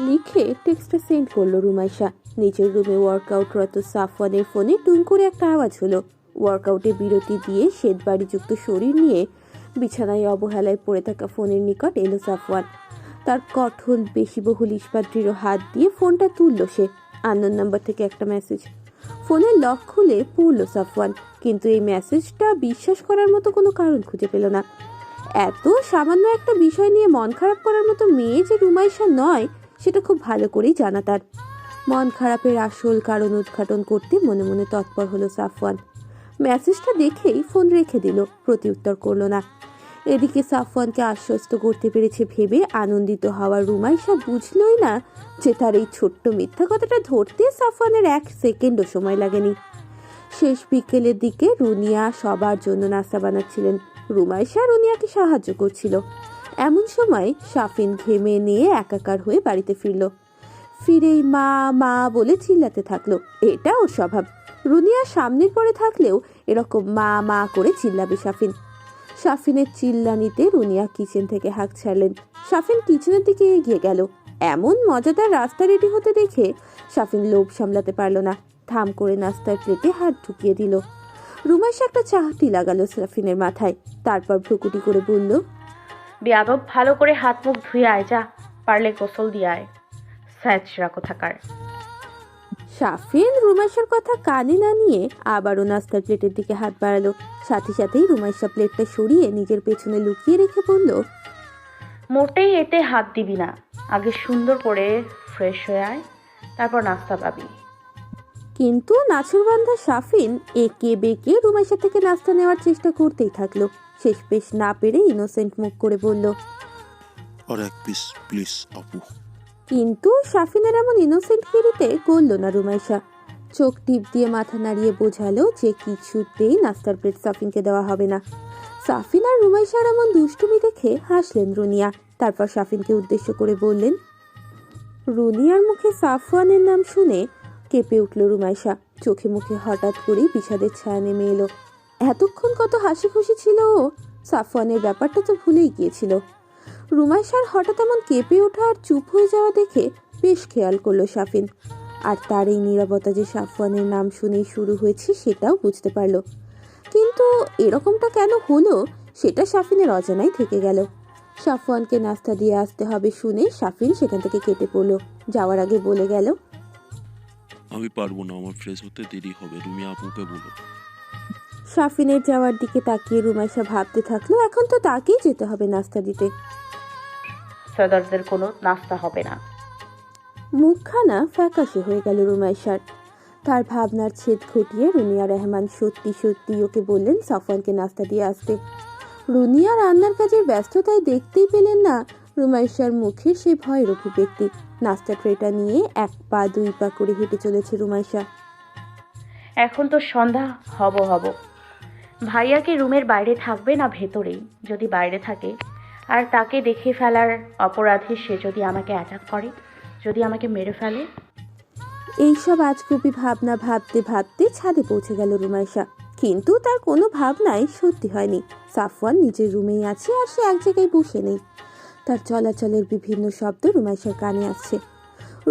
লিখে টেক্সটটা সেন্ড করলো রুমাইশা। নিচের রুমে ওয়ার্কআউটরত সাফওয়ানের ফোনে টুং করে একটা আওয়াজ হলো। ওয়ার্কআউটে বিরতি দিয়ে শ্বেতবাড়িযুক্ত শরীর নিয়ে বিছানায় অবহেলায় পড়ে থাকা ফোনের নিকট এলো সাফওয়ান। তার কঠোর বেশিবহুল ইস্পাত দৃঢ় হাত দিয়ে ফোনটা তুলল সে। আননোন নাম্বার থেকে একটা মেসেজ। ফোনের লক খুলে পড়ল সাফওয়ান, কিন্তু এই মেসেজটা বিশ্বাস করার মতো কোনো কারণ খুঁজে পেল না। এত সামান্য একটা বিষয় নিয়ে মন খারাপ করার মতো মেয়ে যে রুমাইশা নয় সেটা খুব ভালো করেই জানা তার। মন খারাপের আসল কারণ উদ্ঘাটন করতে মনে মনে তৎপর হলো সাফওয়ান। মেসেজটা দেখেই ফোন রেখে দিল, প্রতিউত্তর করলো না। এদিকে সাফওয়ানকে আশ্বস্ত করতে পেরেছে ভেবে আনন্দিত হওয়ার রুমাইশা বুঝলই না যে তার এই ছোট্ট মিথ্যা কথাটা ধরতে সাফওয়ানের 1 সেকেন্ডও সময় লাগেনি। শেষ বিকেলের দিকে রুনিয়া সবার জন্য নাস্তা বানাচ্ছিলেন। রুমাইশা রুনিয়াকে সাহায্য করছিল। এমন সময় শাফিন ঘেমে নিয়ে একাকার হয়ে বাড়িতে ফিরল। ফিরেই মা মা বলে চিল্লাতে থাকলো। এটা ওর স্বভাব। রুনিয়া সামনের পরে থাকলেও এরকম মা মা করে চিল্লাবে শাফিন। শাফিনের চিল্লানিতে রুনিয়া কিচেন থেকে হাঁক ছাড়লেন। শাফিন কিচেনের দিকে এগিয়ে গেল। এমন মজাদার রাস্তা রেডি হতে দেখে শাফিন লোভ সামলাতে পারল না। থাম করে নাস্তার প্লেটে হাত ঢুকিয়ে দিল। রুমাইশা একটা চাহটি লাগালো শাফিনের মাথায়, তারপর ভ্রুকুটি করে বলল, বেয়াদব, ভালো করে হাত মুখ ধুয়ে আয়, যা পারলে গোসল দিয়ে আয়, স্যাচরা কোথাকার। শাফিন রুমাইশার কথা কানে না নিয়ে আবারও নাস্তার প্লেটের দিকে হাত বাড়ালো। সাথে সাথেই রুমাইশা প্লেটটা সরিয়ে নিজের পেছনে লুকিয়ে রেখে বলল, মোটেই এতে হাত দিবি না, আগে সুন্দর করে ফ্রেশ হয়ে আয়, তারপর নাস্তা পাবি। কিন্তু নাছুরবান্ধা শাফিন একে বেঁকে রুমাইশা থেকে নাস্তা নেওয়ার চেষ্টা করতেই থাকলো। শেষ পেশ না পেরে ইনোসেন্ট মুখ করে বলল, আর এক পিস প্লিজ আপু। কিন্তু শাফিনের এমন ইনোসেন্ট গিরিতে করল না রুমাইশা। চোখ টিপ দিয়ে মাথা নাড়িয়ে বোঝালো যে কিছুতেই নাস্তার প্লেট সাফিনকে দেওয়া হবে না। সাফিন আর রুমাইশার এমন দুষ্টুমি দেখে হাসলেন রুনিয়া। তারপর শাফিনকে উদ্দেশ্য করে বললেন। রুনিয়ার মুখে সাফওয়ানের নাম শুনে কেঁপে উঠল রুমাইশা। চোখে মুখে হঠাৎ করেই বিষাদের ছায়া নেমে এলো। এতক্ষণ কত হাসি খুশি ছিল ও, সাফওয়ানের ব্যাপারটা তো ভুলেই গিয়েছিল। রুমাইশার হঠাৎ এমন কেঁপে ওঠা আর চুপ হয়ে যাওয়া দেখে বেশ খেয়াল করলো শাফিন। আর তার এই নীরবতা যে সাফওয়ানের নাম শুনেই শুরু হয়েছে সেটাও বুঝতে পারল। কিন্তু এরকমটা কেন হলো সেটা শাফিনের অজানাই থেকে গেল। সাফওয়ানকে নাস্তা দিয়ে আসতে হবে শুনে শাফিন সেখান থেকে কেটে পড়লো। যাওয়ার আগে বলে গেল, আমি পারবো না, আমার ফ্রেশ হতে দেরি হবে, রুমিয়া আপুকে বলো। শাফিনের যাওয়ার দিকে তাকিয়ে রুমাইশা ভাবতে থাকলো এখন তো তাকেই যেতে হবে নাস্তা দিতে। সর্দারদের কোনো নাস্তা হবে না। মুখখানা ফ্যাকাশে হয়ে গেল রুমাইশার। তার ভাবনার ছেদ ঘটিয়ে রুনিয়া রহমান সত্যি সত্যি ওকে বললেন সাফওয়ানকে নাস্তা দিয়ে আসতে। রুনিয়া রান্নার কাজের ব্যস্ততায় দেখতেই পেলেন না রুমাইশার মুখে সেই ভয়ের অভিব্যক্তি। নাস্তা ট্রেটা নিয়ে 1 পা 2 পা করে হেঁটে চলেছে রুমাইশা। এখন তো সন্ধ্যা হব। ভাইয়া কি রুমের বাইরে থাকবে না ভেতরেই? যদি বাইরে থাকে আর তাকে দেখে ফেলার অপরাধে সে যদি আমাকে অ্যাটাক করে, যদি আমাকে মেরে ফেলে। এইসব আজগুবি ভাবনা ভাবতে ভাবতে ছাদে পৌঁছে গেল রুমাইশা। কিন্তু তার কোনো ভাবনাই সত্যি হয়নি। সাফওয়ান নিজের রুমেই আছে আর সে এক জায়গায় বসে নেই। তার চলাচলের বিভিন্ন শব্দ রুমাইশার কানে আসছে।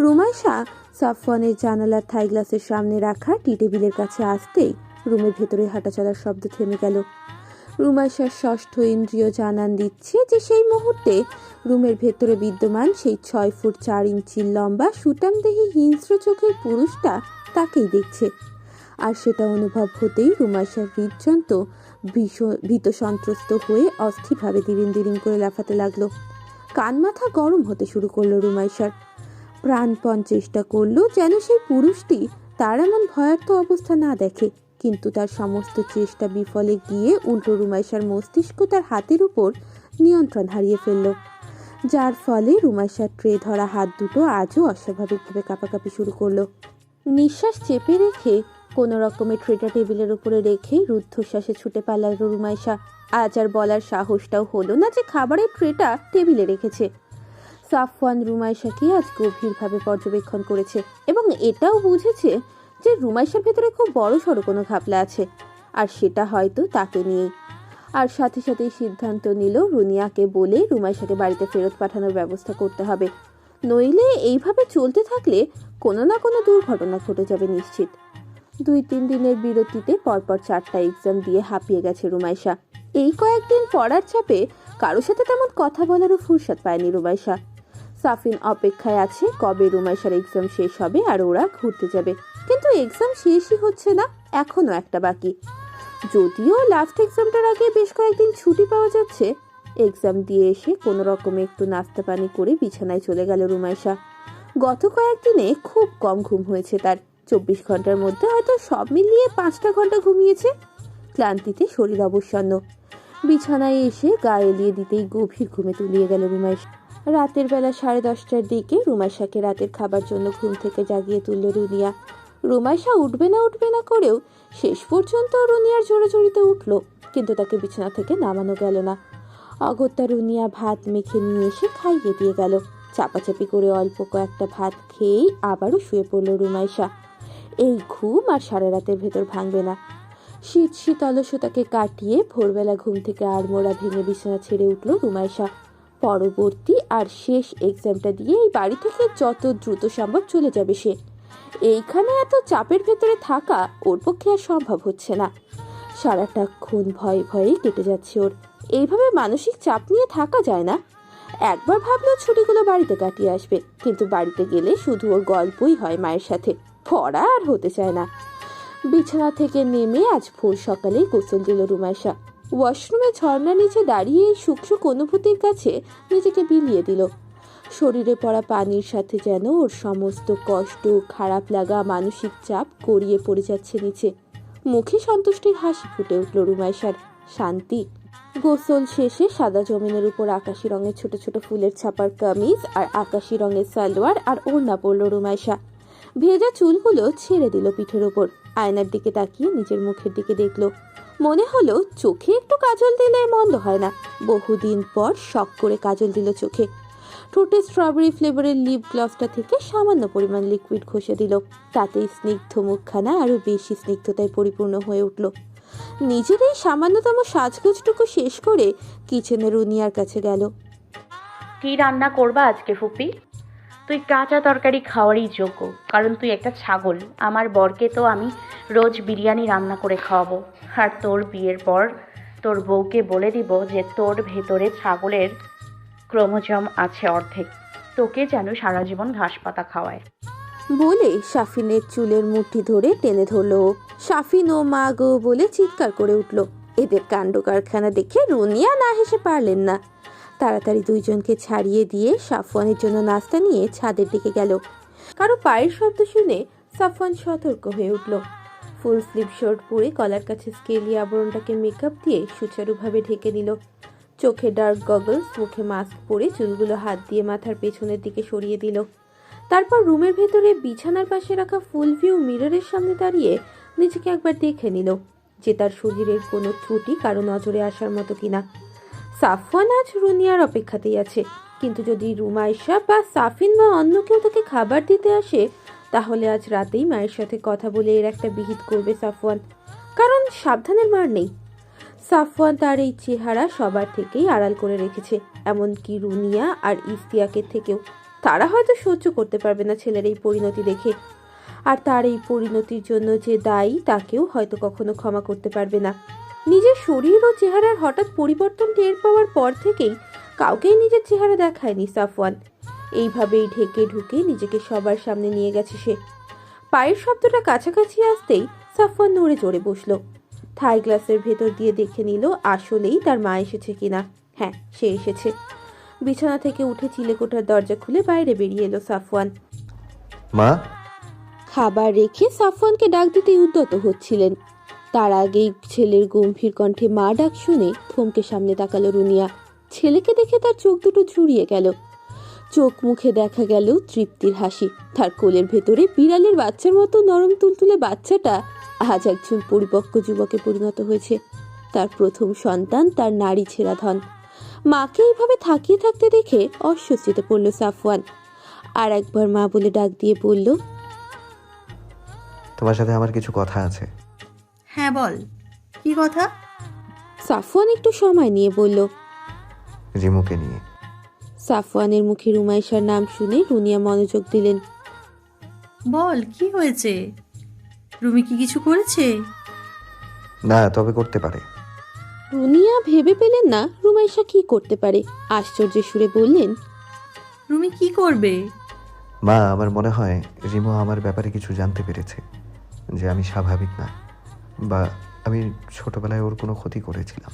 রুমাইশা সাফওয়ানের জানালার থাই গ্লাসের সামনে রাখা টি টেবিলের কাছে আসতেই রুমের ভেতরে হাঁটা চলার শব্দ থেমে গেল। রুমাইশার ষষ্ঠ ইন্দ্রিয় জানান দিচ্ছে যে সেই মুহূর্তে রুমের ভেতরে বিদ্যমান সেই 6 ফুট 4 ইঞ্চির লম্বা সুটামদেহী হিংস্র চোখের পুরুষটা তাকেই দেখছে। আর সেটা অনুভব হতেই রুমাইশার হৃদযন্ত্র ভীত সন্ত্রস্ত হয়ে অস্থিরভাবে দিরিং দিরিং করে লাফাতে লাগলো। কান মাথা গরম হতে শুরু করলো রুমাইশার। প্রাণপণ চেষ্টা করলো যেন সেই পুরুষটি তার এমন ভয়ার্থ অবস্থা না দেখে, কিন্তু তার সমস্ত চেষ্টা বিফলে গিয়ে উল্টো রুমাইশার মস্তিষ্ক তার হাতের উপর নিয়ন্ত্রণ হারিয়ে ফেলল, যার ফলে রুমাইশার ট্রে ধরা হাত দুটো আজও অস্বাভাবিকভাবে কাঁপাকাঁপি শুরু করলো। নিঃশ্বাস চেপে রেখে কোনো রকমের ট্রেটা টেবিলের উপরে রেখে রুদ্ধশ্বাসে ছুটে পালাল রুমাইশা। আজ আর বলার সাহসটাও হলো না যে খাবারের ট্রেটা টেবিলে রেখেছে। সাফওয়ান রুমাইশাকে আজ গভীরভাবে পর্যবেক্ষণ করেছে এবং এটাও বুঝেছে যে রুমাইশার ভেতরে খুব বড় সড়ো কোনো ঘাপলা আছে, আর সেটা হয়তো তাকে নিয়েই। আর সাথে সাথেই সিদ্ধান্ত নিল রুনিয়াকে বলে রুমাইশাকে বাড়িতে ফেরত পাঠানোর ব্যবস্থা করতে হবে, নইলে এইভাবে চলতে থাকলে কোনো না কোনো দুর্ঘটনা ঘটে যাবে নিশ্চিত। 2-3 দিনের বিরতিতে পরপর 4টা এক্সাম দিয়ে হাঁপিয়ে গেছে রুমাইশা। এই কয়েকদিন পড়ার চাপে কারোর সাথে তেমন কথা বলারও ফুরসত পায়নি রুমাইশা। সাফিন অপেক্ষায় আছে কবে রুমাইশার এক্সাম শেষ হবে আর ওরা ঘুরতে যাবে, কিন্তু এক্সাম শেষই হচ্ছে না, এখনো একটা বাকি। যদিও লাস্ট এক্সামটার আগে বেশ কয়েকদিন ছুটি পাওয়া যাচ্ছে। এক্সাম দিয়ে এসে কোনো রকমে একটু নাস্তা পানি করে বিছানায় চলে গেল রুমাইশা। গত কয়েকদিনে খুব কম ঘুম হয়েছে তার, 24 ঘন্টার মধ্যে হয়তো সব মিলিয়ে 5টা ঘন্টা ঘুমিয়েছে। ক্লান্তিতে শরীর অবসন্ন, বিছানায় এসে গা এলিয়ে দিতেই গভীর ঘুমে তলিয়ে গেল রুমাইশা। রাতের বেলা 10:30টার দিকে রুমাইশাকে রাতের খাবার জন্য ঘুম থেকে জাগিয়ে তুলল রুনিয়া। রুমাইশা উঠবে না করেও শেষ পর্যন্ত রুনিয়ার জোরাজোরিতে উঠল, কিন্তু তাকে বিছানা থেকে নামানো গেল না। অগত্যা রুনিয়া ভাত মেখে নিয়ে এসে খাইয়ে দিয়ে গেল। চাপাচাপি করে অল্প কয়েকটা ভাত খেয়েই আবারও শুয়ে পড়ল রুমাইশা। এই ঘুম আর সারা রাতের ভেতর ভাঙবে না। শীত অলসতাকে কাটিয়ে ভোরবেলা ঘুম থেকে আড়মোড়া ভেঙে বিছানা ছেড়ে উঠল রুমাইশা। পরবর্তী আর শেষ এক্সামটা দিয়ে এই বাড়ি থেকে যত দ্রুত সম্ভব চলে যাবে সে। এইখানে এত চাপের ভেতরে থাকা ওর পক্ষে আর সম্ভব হচ্ছে না। সারাটাক্ষণ ভয়ে ভয়ে কেটে যাচ্ছে ওর। এইভাবে মানসিক চাপ নিয়ে থাকা যায় না। একবার ভাবলেও ছুটিগুলো বাড়িতে কাটিয়ে আসবে, কিন্তু বাড়িতে গেলে শুধু ওর গল্পই হয় মায়ের সাথে, পড়া আর হতে চায় না। বিছানা থেকে নেমে আজ ভোর সকালেই গোসল দিল রুমাইশা। ওয়াশরুমে ঝর্ণার নিচে দাঁড়িয়ে এই সুখ অনুভূতির কাছে নিজেকে বিলিয়ে দিল। শরীরে পড়া পানির সাথে যেন ওর সমস্ত কষ্ট, খারাপ লাগা, মানসিক চাপ গড়িয়ে পড়ে যাচ্ছে নিচে। মুখে সন্তুষ্টির হাসি ফুটে উঠল রুমাইশার। শান্তি। গোসল শেষে সাদা জমিনের উপর আকাশি রঙের ছোট ছোট ফুলের ছাপার কামিজ আর আকাশি রঙের সালোয়ার আর ওড়না পরল রুমাইশা। ভেজা চুলগুলো ছেড়ে দিল পিঠের ওপর। আয়নার দিকে তাকিয়ে নিজের মুখের দিকে দেখলো। মনে হলো চোখে একটু কাজল দিলে মন্দ হয় না। বহুদিন পর শখ করে কাজল দিল চোখে। ঠোঁটে স্ট্রবেরি ফ্লেভারের লিপ গ্লসটা থেকে সামান্য পরিমাণ লিকুইড ঘষে দিল। তাতেই স্নিগ্ধ মুখখানা আরো বেশি স্নিগ্ধতায় পরিপূর্ণ হয়ে উঠল। নিজের এই সামান্যতম সাজগোজটুকু শেষ করে কিচেনে রুনিয়ার কাছে গেল। কি রান্না করবা আজকে ফুপি? তুই কাঁচা তরকারি খাওয়ারই যোগ্য, কারণ তুই একটা ছাগল। আমার বরকে তো আমি রোজ বিরিয়ানি রান্না করে খাওয়াবো, আর তোর বিয়ের পর তোর বউকে বলে দিব যে তোর ভেতরে ছাগলের ক্রোমোজোম আছে অর্ধেক, তোকে যেন সারা জীবন ঘাস পাতা খাওয়ায়। বলে সাফিনের চুলের মুঠি ধরে টেনে ধরল। সাফিন ও মা গো বলে চিৎকার করে উঠল। এদের কাণ্ড কারখানা দেখে রুনিয়া না হেসে পারলেন না। তাড়াতাড়ি দুইজনকে ছাড়িয়ে দিয়ে সাফওয়ানের জন্য নাস্তা নিয়ে ছাদের দিকে গেল। কারো পায়ের শব্দ শুনে সাফওয়ান সতর্ক হয়ে উঠল। ফুল স্লিভ শার্ট পরে গলার কাছে স্কেলি আবরণটাকে মেকআপ দিয়ে সুচারুভাবে ঢেকে নিল। চোখে ডার্ক গগলস, মুখে মাস্ক পরে চুলগুলো হাত দিয়ে মাথার পেছনের দিকে সরিয়ে দিল। তারপর রুমের ভেতরে বিছানার পাশে রাখা ফুল ভিউ মিররের সামনে দাঁড়িয়ে নিজেকে একবার দেখে নিল যে তার শরীরের কোনো ত্রুটি কারো নজরে আসার মতো কিনা। সাফওয়ান আজ রুনিয়ার অপেক্ষাতেই আছে, কিন্তু যদি রুমাইশা বা সাফিন বা অন্য কেউ তাকে খাবার দিতে আসে, তাহলে আজ রাতেই মায়ের সাথে কথা বলে এর একটা বিহিত করবে সাফওয়ান, কারণ সাবধানের মার নেই। সাফওয়ান তার এই চেহারা সবার থেকেই আড়াল করে রেখেছে, এমনকি রুনিয়া আর ইফতিয়াকের থেকেও। তারা হয়তো সহ্য করতে পারবে না ছেলের এই পরিণতি দেখে, আর তার এই পরিণতির জন্য যে দায়ী তাকেও হয়তো কখনো ক্ষমা করতে পারবে না। নিজের শরীর ও চেহারার হঠাৎ পরিবর্তন টের পাওয়ার পর থেকেই কাউকেই নিজের চেহারা দেখায়নি সাফওয়ান। এইভাবেই ঢেকে ঢুকে নিজেকে সবার সামনে নিয়ে গেছে সে। পায়ের শব্দটা কাছাকাছি আসতেই সাফওয়ান নড়ে চড়ে বসলো। থাই গ্লাসের ভেতর দিয়ে দেখে নিল আসলেই তার মা এসেছে কিনা। হ্যাঁ, সে এসেছে। বিছানা থেকে উঠে চিলেকোঠার দরজা খুলে বাইরে বেরিয়ে এলো সাফওয়ান। মা, খাবার রেখে সাফওয়ানকে ডাক দিতে উদ্যত হচ্ছিলেন, তার আগেই ছেলের গম্ভীর কণ্ঠে মা ডাক শুনে থমকে সামনে তাকালো রুনিয়া। ছেলেকে দেখে তার চোখ দুটো জুড়িয়ে গেল। চোখ মুখে দেখা গেল তৃপ্তির হাসি। তার কোলের ভেতরে বিড়ালের বাচ্চার মতো নরম তুলতুলে বাচ্চাটা আজ একজন পরিপক্ক যুবকে পরিণত হয়েছে। তার প্রথম সন্তান, তার নারী ছেঁড়া ধন। মাকে এইভাবে থাকিয়ে থাকতে দেখে অস্বস্তিতে পড়ল সাফওয়ান। আর একবার মা বলে ডাক দিয়ে বলল, তোমার সাথে আমার কিছু কথা আছে। হ্যাঁ বল, কি কথা? সাফওয়ান একটু সময় নিয়ে বলল। রিমুকে নিয়ে। সাফওয়ানের মুখে রুমাইশার নাম শুনে রুনিয়া মনোযোগ দিলেন। বল, কি হয়েছে? রুমি কি কিছু করেছে? না, তবে করতে পারে। রুনিয়া ভেবে পেলেন না রুমাইশা কি করতে পারে। আশ্চর্যের সুরে বললেন, রুমি কি করবে? মা, আমার মনে হয় রিমু আমার ব্যাপারে কিছু জানতে পেরেছে, যে আমি স্বাভাবিক না, বা আমি ছোটবেলায় ওর কোনো ক্ষতি করেছিলাম।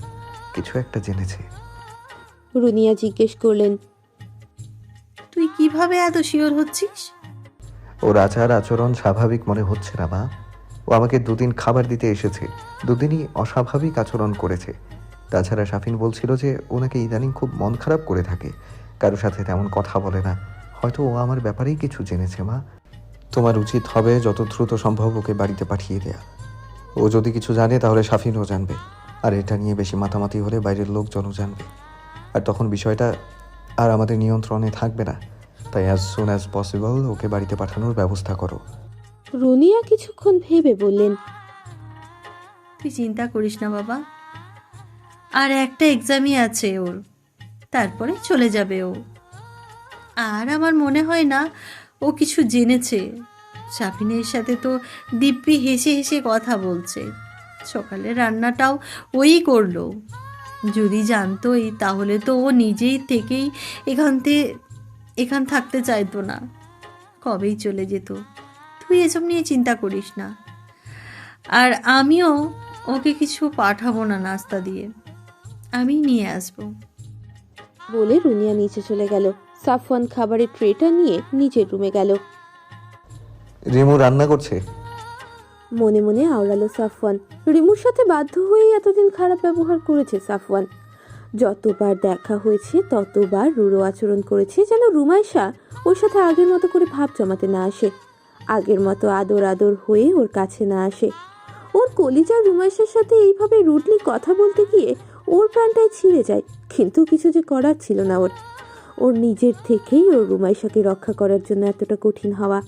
কিছু একটা জেনেছে। রুনিয়া জিজ্ঞেস করলেন, তুই কিভাবে এত শিওর হচ্ছিস? ওর আচার আচরণ স্বাভাবিক মনে হচ্ছে না মা। ও আমাকে দুদিন খাবার দিতে এসেছে, দুদিনই অস্বাভাবিক আচরণ করেছে। তাছাড়া শাফিন বলছিল যে ওনাকে ইদানিং খুব মন খারাপ করে থাকে, কারোর সাথে তেমন কথা বলে না। হয়তো ও আমার ব্যাপারেই কিছু জেনেছে মা। তোমার উচিত হবে যত দ্রুত সম্ভব ওকে বাড়িতে পাঠিয়ে দেয়া। ও যদি কিছু জানে তাহলে শাফিনও জানবে, আর এটা নিয়ে বেশি মাতামাতি হলে বাইরের লোকজনও জানবে, আর তখন বিষয়টা আর আমাদের নিয়ন্ত্রণে থাকবে না। তাই as soon as possible okay বাড়িতে পাঠানোর ব্যবস্থা করো। রুনিয়া কিছুক্ষণ ভেবে বললেন, তুই চিন্তা করিস না বাবা, আর একটা এক্সামই আছে ওর, তারপরে চলে যাবে ও। আর আমার মনে হয় না ও কিছু জেনেছে। শাফিনের সাথে তো দিব্যি হেসে হেসে কথা বলছে। সকালে রান্নাটাও ওই করলো। যদি জানতোই তাহলে তো ও নিজেই থেকেই এখান থাকতে চাইতো না, কবেই চলে যেত। তুই এসব নিয়ে চিন্তা করিস না। আর আমিও ওকে কিছু পাঠাবো না নাস্তা দিয়ে, আমি নিয়ে আসবো। বলে রুনিয়া নিচে চলে গেল। সাফওয়ান খাবারের ট্রেটা নিয়ে নিজের রুমে গেল। রিমু রান্না করছে। মনে মনে আওড়ালো সাফওয়ান। রিমুর সাথে বাধ্য হয়েই এতদিন খারাপ ব্যবহার করেছে সাফওয়ান। যতবার দেখা হয়েছে ততবার রুড়ো আচরণ করেছে, যেন রুমাইশা ওর সাথে আগের মতো করে ভাব জমাতে না আসে, আগের মতো আদর আদর হয়ে ওর কাছে না আসে। ওর কলিজার রুমাইশার সাথে এইভাবে রুডলি কথা বলতে গিয়ে ওর প্রাণটায় ছিঁড়ে যায়, কিন্তু কিছু যে করার ছিল না ওর নিজের থেকেই ওর রুমাইশাকে রক্ষা করার জন্য এতটা কঠিন হওয়া।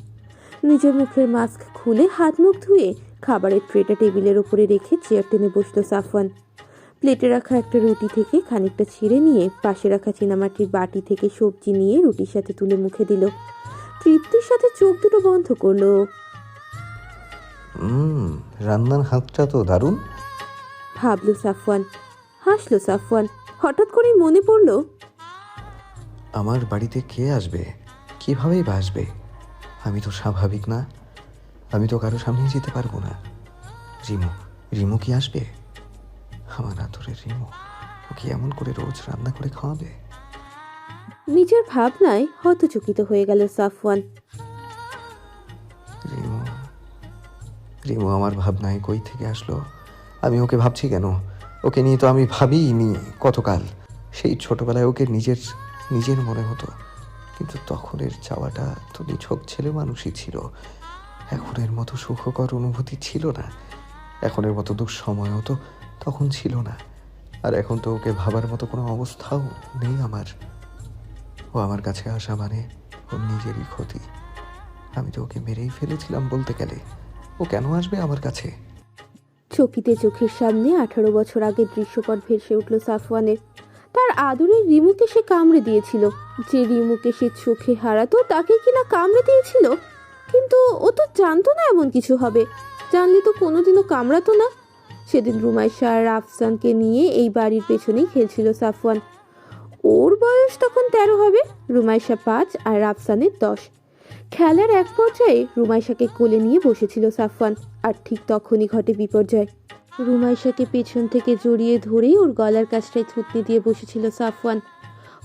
নিজের মুখের মাস্ক খুলে হাত মুখ ধুয়ে খাবারের ট্রেটা টেবিলের উপরে রেখে চেয়ার টেনে বসলো সাফওয়ান। প্লেটে রাখা একটা রুটি থেকে খানিকটা ছিঁড়ে নিয়ে পাশে রাখা চীনামাটির বাটি থেকে সবজি নিয়ে রুটির সাথে তুলে মুখে দিল। তৃপ্তির সাথে চোখ দুটো বন্ধ করলো। রান্নার হাতটা তো দারুণ, ভাবলো সাফওয়ান। হাসলো সাফওয়ান। হঠাৎ করেই মনে পড়লো, আমার বাড়িতে কে আসবে, কিভাবেই বা আসবে? আমি তো স্বাভাবিক না, আমি তো কারো সামনে যেতে পারবো না। রিমু কি আসবে? আমার আদরের রিমু, ও কি এমন করে রোজ রান্না করে খাওয়াবে? নিজের ভাবনায় হতচকিত হয়ে গেল সাফওয়ান। রিমু আমার ভাবনায় কই থেকে আসলো? আমি ওকে ভাবছি কেন? ওকে নিয়ে তো আমি ভাবিনি কতকাল। সেই ছোটবেলায় ওকে নিজের মনে হতো, কিন্তু তখনের চাওয়াটা তো নিছক ছেলে মানুষই ছিল। এখনের মতো সুখকর অনুভূতি ছিল না, এখনের মতো দুঃসময়ও তো তখন ছিল না। আর এখন তো ওকে ভাবার মতো কোনো অবস্থাও নেই আমার। ও আমার কাছে আসা মানে ওর নিজেরই ক্ষতি। আমি তো ওকে মেরেই ফেলেছিলাম বলতে গেলে। ও কেন আসবে আমার কাছে? চকিতে চোখের সামনে 18 বছর আগের দৃশ্যপট ভেসে উঠল সাফওয়ানের। তার আদরের রিমুকে সে কামড়ে দিয়েছিল। যে রিমুকে সে চোখে হারাতো তাকে কিনা কামড়ে দিয়েছিল। কিন্তু ও তো জানতো না এমন কিছু হবে। জানলে তো কোনোদিনও কামড়াতো না। সেদিন রুমাইশা আর রাফসানকে নিয়ে এই বাড়ির পেছনেই খেলছিল সাফওয়ান। ওর বয়স তখন 13 হবে, রুমাইশা 5 আর রাফসানের 10। খেলার এক পর্যায়ে রুমাইশাকে কোলে নিয়ে বসেছিল সাফওয়ান, আর ঠিক তখনই ঘটে বিপর্যয়। রুমাইশাকে পেছন থেকে জড়িয়ে ধরে ওর গলার কাছটায় থুতনি দিয়ে বসেছিল সাফওয়ান।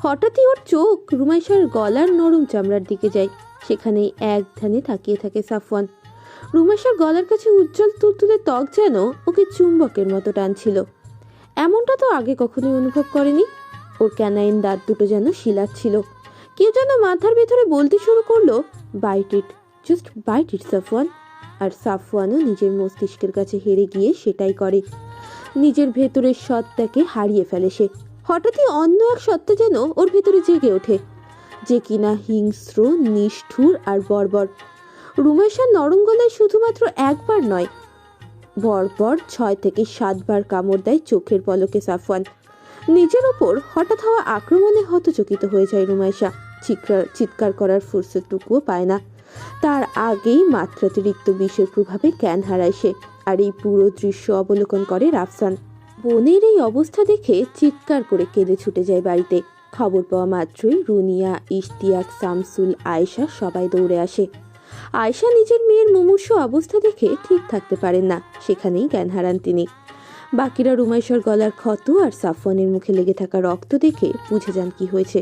হঠাৎই ওর চোখ রুমাইশার গলার নরম চামড়ার দিকে যায়। সেখানেই এক ধ্যানে তাকিয়ে থাকে সাফওয়ান। রুমাইশার গলার কাছে উজ্জ্বল তুলতুলে ত্বক যেন ওকে চুম্বকের মতো টানছিল। এমনটা তো আগে কখনোই অনুভব করেনি। ওর ক্যানাইন দাঁত দুটো যেন শিলাচ্ছিল। কেউ যেন মাথার ভেতরে বলতে শুরু করলো, বাইট ইট, জাস্ট বাইট ইট সাফওয়ান। আর সাফওয়ানও নিজের মস্তিষ্কের কাছে হেরে গিয়ে সেটাই করে। নিজের ভেতরের সত্তাকে হারিয়ে ফেলে সে। হঠাৎই অন্য এক সত্তা যেন ওর ভেতরে জেগে ওঠে, যে কিনা হিংস্র, নিষ্ঠুর আর বর্বর। রুমাইশার নরম গলায় শুধুমাত্র একবার নয়, পরপর 6 থেকে 7 বার কামড় দেয় চোখের পলকে সাফওয়ান। নিজের ওপর হঠাৎ হওয়া আক্রমণে হতচকিত হয়ে যায় রুমাইশা। চিৎকার করার ফুরসতটুকুও পায় না। তার আগেই মাত্রাতিরিক্ত বিষের প্রভাবে জ্ঞান হারায় সে। আর এই পুরো দৃশ্য অবলোকন করে রাফসান। বোনের এই অবস্থা দেখে চিৎকার করে কেঁদে ছুটে যায় বাড়িতে। খবর পাওয়া মাত্রই রুনিয়া, ইশতিয়াক, শামসুল, আয়েশা সবাই দৌড়ে আসে। আয়েশা নিজের মেয়ের মুমূর্ষু অবস্থা দেখে ঠিক থাকতে পারেন না, সেখানেই জ্ঞান হারান তিনি। বাকিরা রুমাইশার গলার ক্ষত আর সাফওয়ানের মুখে লেগে থাকা রক্ত দেখে বুঝে যান কি হয়েছে।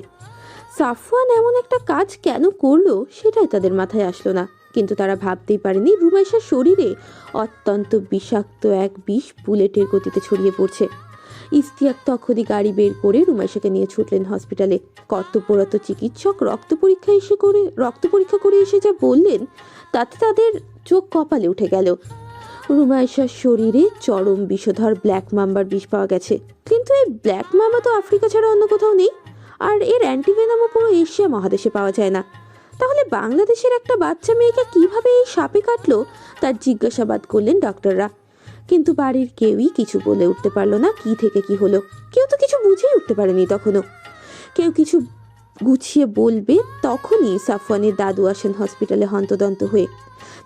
সাফওয়ান এমন একটা কাজ কেন করলো সেটাই তাদের মাথায় আসলো না, কিন্তু তারা ভাবতেই পারেনি রুমাইশার শরীরে অত্যন্ত বিষাক্ত এক বিষ বুলেটের গতিতে ছড়িয়ে পড়ছে। ইশতিয়াক তখনই গাড়ি বের করে রুমাইশাকে নিয়ে ছুটলেন হসপিটালে। কর্তব্যরত চিকিৎসক রক্ত পরীক্ষা করে এসে যা বললেন তাতে তাদের চোখ কপালে উঠে গেল। রুমাইশার শরীরে চরম বিষধর ব্ল্যাক মাম্বার বিষ পাওয়া গেছে, কিন্তু এই ব্ল্যাক মাম্বা তো আফ্রিকা ছাড়া অন্য কোথাও নেই, আর এর অ্যান্টিভেনামও পুরো এশিয়া মহাদেশে পাওয়া যায় না। তাহলে বাংলাদেশের একটা বাচ্চা মেয়েকে কিভাবে এই সাপে কাটলো তার জিজ্ঞাসাবাদ করলেন ডক্টররা। কিন্তু বাড়ির কেউই কিছু বলে উঠতে পারলো না কি থেকে কি হলো। কেউ তো কিছু বুঝেই উঠতে পারেনি তখনও। কেউ কিছু গুছিয়ে বলবে তখনই সাফওয়ানের দাদু আসেন হসপিটালে হন্তদন্ত হয়ে।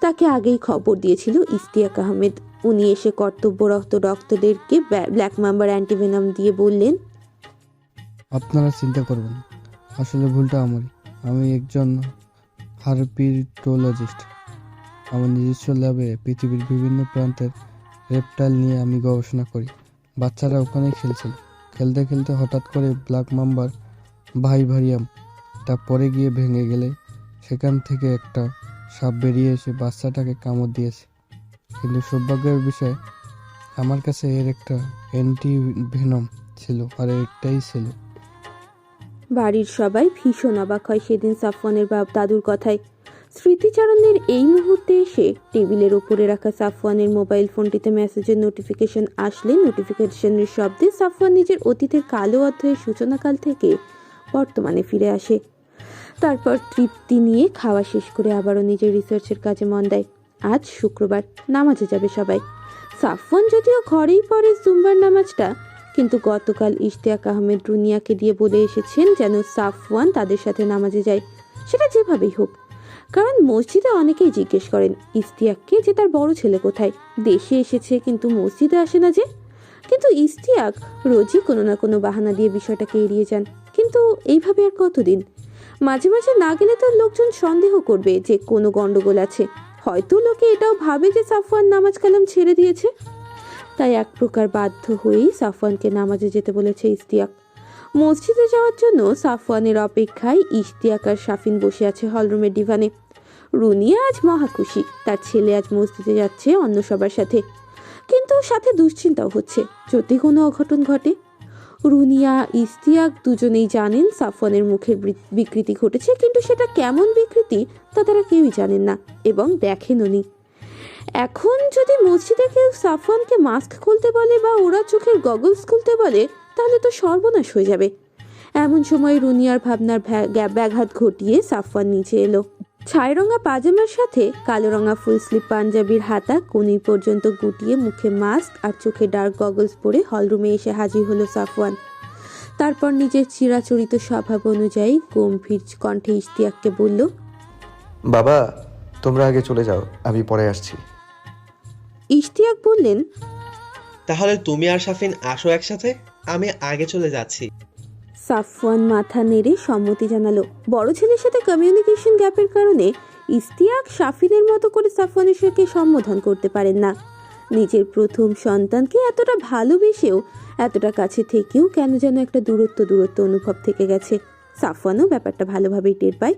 তাকে আগেই খবর দিয়েছিল ইশতিয়াক আহমেদ। উনি এসে কর্তব্যরত ডক্টরদেরকে ব্ল্যাক মাম্বার অ্যান্টিভেনাম দিয়ে বললেন, আপনারা চিন্তা করবেন না, আসলে ভুলটা আমারই। আমি একজন হারপিটোলজিস্ট। আমার নিজস্ব ল্যাবে পৃথিবীর বিভিন্ন প্রান্তের রেপটাইল নিয়ে আমি গবেষণা করি। বাচ্চারা ওখানেই খেলছিল। খেলতে খেলতে হঠাৎ করে ব্ল্যাক মাম্বার ভাইভারিয়ামটা পড়ে গিয়ে ভেঙে গেলে সেখান থেকে একটা সাপ বেরিয়ে এসে বাচ্চাটাকে কামড় দিয়েছে। কিন্তু সৌভাগ্যের বিষয়, আমার কাছে এর একটা অ্যান্টিভেনম ছিল, আর একটাই ছিল। বাড়ির সবাই ভীষণ অবাক হয় সেদিন সাফওয়ানের দাদুর কথায়। স্মৃতিচারণের এই মুহূর্তে এসে টেবিলের ওপরে রাখা সাফওয়ানের মোবাইল ফোনটিতে মেসেজের নোটিফিকেশন আসলে নোটিফিকেশনের শব্দে সাফওয়ান নিজের অতীতের কালো অধ্যায়ের সূচনাকাল থেকে বর্তমানে ফিরে আসে। তারপর তৃপ্তি নিয়ে খাওয়া শেষ করে আবারও নিজের রিসার্চের কাজে মন দেয়। আজ শুক্রবার, নামাজে যাবে সবাই। সাফওয়ান যদিও ঘরেই পড়ে জুম্বার নামাজটা, কিন্তু গতকাল ইশতিয়াক আহমেদ রুনিয়াকে দিয়ে বলে এসেছেন যেন সাফওয়ান তাদের সাথে নামাজে যায়, সেটা যেভাবেই হোক। কারণ মসজিদে অনেকেই জিজ্ঞেস করেন ইশতিয়াককে যে তার বড় ছেলে কোথায়, দেশে এসেছে কিন্তু মসজিদে আসে না যে। কিন্তু ইশতিয়াক রোজই কোনো না কোনো বাহানা দিয়ে বিষয়টাকে এড়িয়ে যান। কিন্তু এইভাবে আর কতদিন? মাঝে মাঝে না গেলে তো লোকজন সন্দেহ করবে যে কোনো গন্ডগোল আছে। হয়তো লোকে এটাও ভাবে যে সাফওয়ান নামাজ কালাম ছেড়ে দিয়েছে। তাই এক প্রকার বাধ্য হয়েই সাফওয়ানকে নামাজে যেতে বলেছে ইশতিয়াক। মসজিদে যাওয়ার জন্য সাফওয়ানের অপেক্ষায় ইশতিয়াক আর শাফিন বসে আছে হলরুমের ডিভানে। রুনিয়া আজ মহা খুশি, তার ছেলে আজ মসজিদে যাচ্ছে অন্য সবার সাথে। কিন্তু সাথে দুশ্চিন্তাও হচ্ছে যদি কোনো অঘটন ঘটে। রুনিয়া, ইশতিয়াক দুজনেই জানেন সাফওয়ানের মুখের বিকৃতি ঘটেছে, কিন্তু সেটা কেমন বিকৃতি তা তারা কেউই জানেন না এবং দেখেনওনি। এখন যদি মসজিদে কেউ সাফওয়ানকে মাস্ক খুলতে বলে বা ওরা চোখের গগলস খুলতে বলে তাহলে তো সর্বনাশ হয়ে যাবে। এমন সময় রুনিয়ার ভাবনার ব্যাঘাত ঘটিয়ে সাফওয়ান নিচে এলো। ছাই রঙা পাজামার সাথে কালো রঙা ফুল স্লিভ পাঞ্জাবির হাতা কোনি পর্যন্ত গুটিয়ে মুখে মাস্ক আর চোখে ডার্ক গগলস পরে হলরুমে এসে হাজির হলো সাফওয়ান। তারপর নিজের চিরাচরিত স্বভাব অনুযায়ী গম্ভীর কণ্ঠে ইশতিয়াককে বলল, বাবা, তোমরা আগে চলে যাও, আমি পরে আসছি। ইশতিয়াক বললেন, তাহলে তুমি আর শাফিন আসো একসাথে, আমি আগে চলে যাচ্ছি। সাফওয়ান মাথা নেড়ে সম্মতি জানালো। বড় ছেলের সাথে কমিউনিকেশন গ্যাপের কারণে ইশতিয়াক শাফিনের মতো করে সাফওয়ানের সাথে সম্বোধন করতে পারেন না। নিজের প্রথম সন্তানকে এতটা ভালোবেসেও এতটা কাছে থেকেও কেন যেন একটা দূরত্ব অনুভব থেকে গেছে। সাফওয়ানও ব্যাপারটা ভালোভাবেই টের পায়,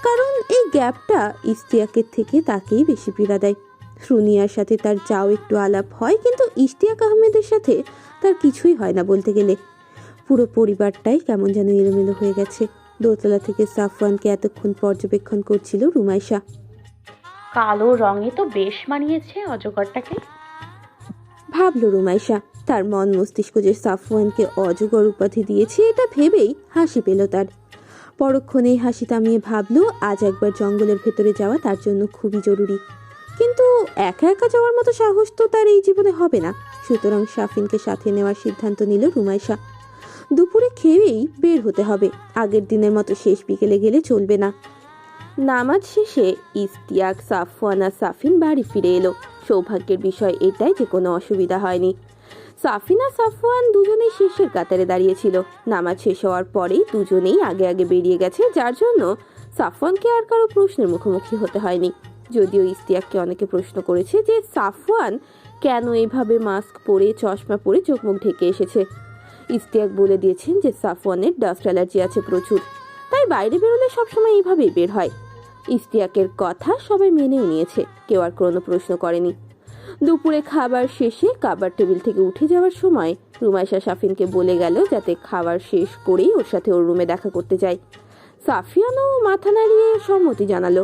কারণ এই গ্যাপটা ইশতিয়াকের থেকে তাকেই বেশি পীড়া দেয়। রুনিয়ার সাথে তার যাও একটু আলাপ হয়, কিন্তু ইশতিয়াক আহমেদের সাথে তার কিছুই হয় না বলতে গেলে। পুরো পরিবারটাই কেমন যেন এলোমেলো হয়ে গেছে। দোতলা থেকে সাফওয়ানকে এতক্ষণ পর্যবেক্ষণ করছিল রুমাইশা। কালো রঙে তো বেশ মানিয়েছে অজগরটাকে, ভাবলো রুমাইশা। তার মন মস্তিষ্ক যে সাফওয়ানকে অজগর উপাধি দিয়েছে এটা ভেবেই হাসি পেল তার। পরক্ষণেই হাসি থামিয়ে ভাবলো আজ একবার জঙ্গলের ভেতরে যাওয়া তার জন্য খুবই জরুরি। কিন্তু একা একা যাওয়ার মতো সাহস তো তার এই জীবনে হবে না। সুতরাং সাফিনকে সাথে নেওয়ার সিদ্ধান্ত নিল রুমাইশা। দুপুরে খেয়েই বের হতে হবে, আগের দিনের মতো শেষ বিকেলে গেলে চলবে না। নামাজ শেষে ইস্তিয়াক, সাফওয়ান আর সাফিন বাড়ি ফিরে এলো। সৌভাগ্যের বিষয় এটাই যে কোনো অসুবিধা হয়নি। সাফিন আর সাফওয়ান দুজনেই শেষের কাতারে দাঁড়িয়েছিল। নামাজ শেষ হওয়ার পরেই দুজনেই আগে আগে বেরিয়ে গেছে, যার জন্য সাফওয়ানকে আর কারো প্রশ্নের মুখোমুখি হতে হয়নি। যদিও ইস্তিয়াককে অনেকে প্রশ্ন করেছে যে সাফওয়ান কেন এইভাবে মাস্ক পরে, চশমা পরে চোখ মুখ ঢেকে এসেছে। ইস্তিয়াক বলে দিয়েছেন যে সাফওয়ানের ডাস্ট অ্যালার্জি আছে প্রচুর, তাই বাইরে বেরোলে সবসময় এইভাবেই বের হয়। ইস্তিয়াকের কথা সবাই মেনেও নিয়েছে, কেউ আর কোনো প্রশ্ন করেনি। দুপুরে খাবার শেষে খাবার টেবিল থেকে উঠে যাওয়ার সময় রুমাইশা সাফিনকে বলে গেল যাতে খাবার শেষ করেই ওর সাথে ওর রুমে দেখা করতে যায়। সাফিয়ানও মাথা নাড়িয়ে সম্মতি জানালো।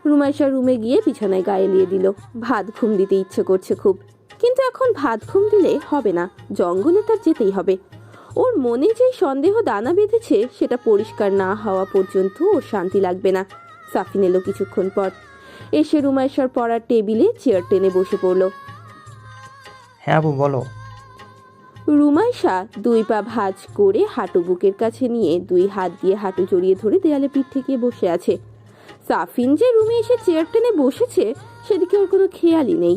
রুমাইশা রুমে গিয়ে বিছানায় গায়ে লিয়ে দিল। ভাত ঘুম দিতে ইচ্ছে করছে খুব, কিন্তু এখন ভাত ঘুম দিলে হবে না, জঙ্গলে তার যেতেই হবে। ওর মনে যে সন্দেহ দানা বেঁধেছে সেটা পরিষ্কার না হওয়া পর্যন্ত ওর শান্তি লাগবে না। সাফিন এলো কিছুক্ষণ পর, এসে রুমাইশার পড়ার টেবিলে চেয়ার টেনে বসে পড়ল। হ্যাঁ আপু বলো। রুমাইশা দুই পা ভাঁজ করে হাঁটু বুকের কাছে নিয়ে দুই হাত দিয়ে হাঁটু জড়িয়ে ধরে দেয়ালে পিঠ থেকে বসে আছে। সাফিন যে রুমে এসে চেয়ার টেনে বসেছে সেদিকে ওর কোনো খেয়ালই নেই।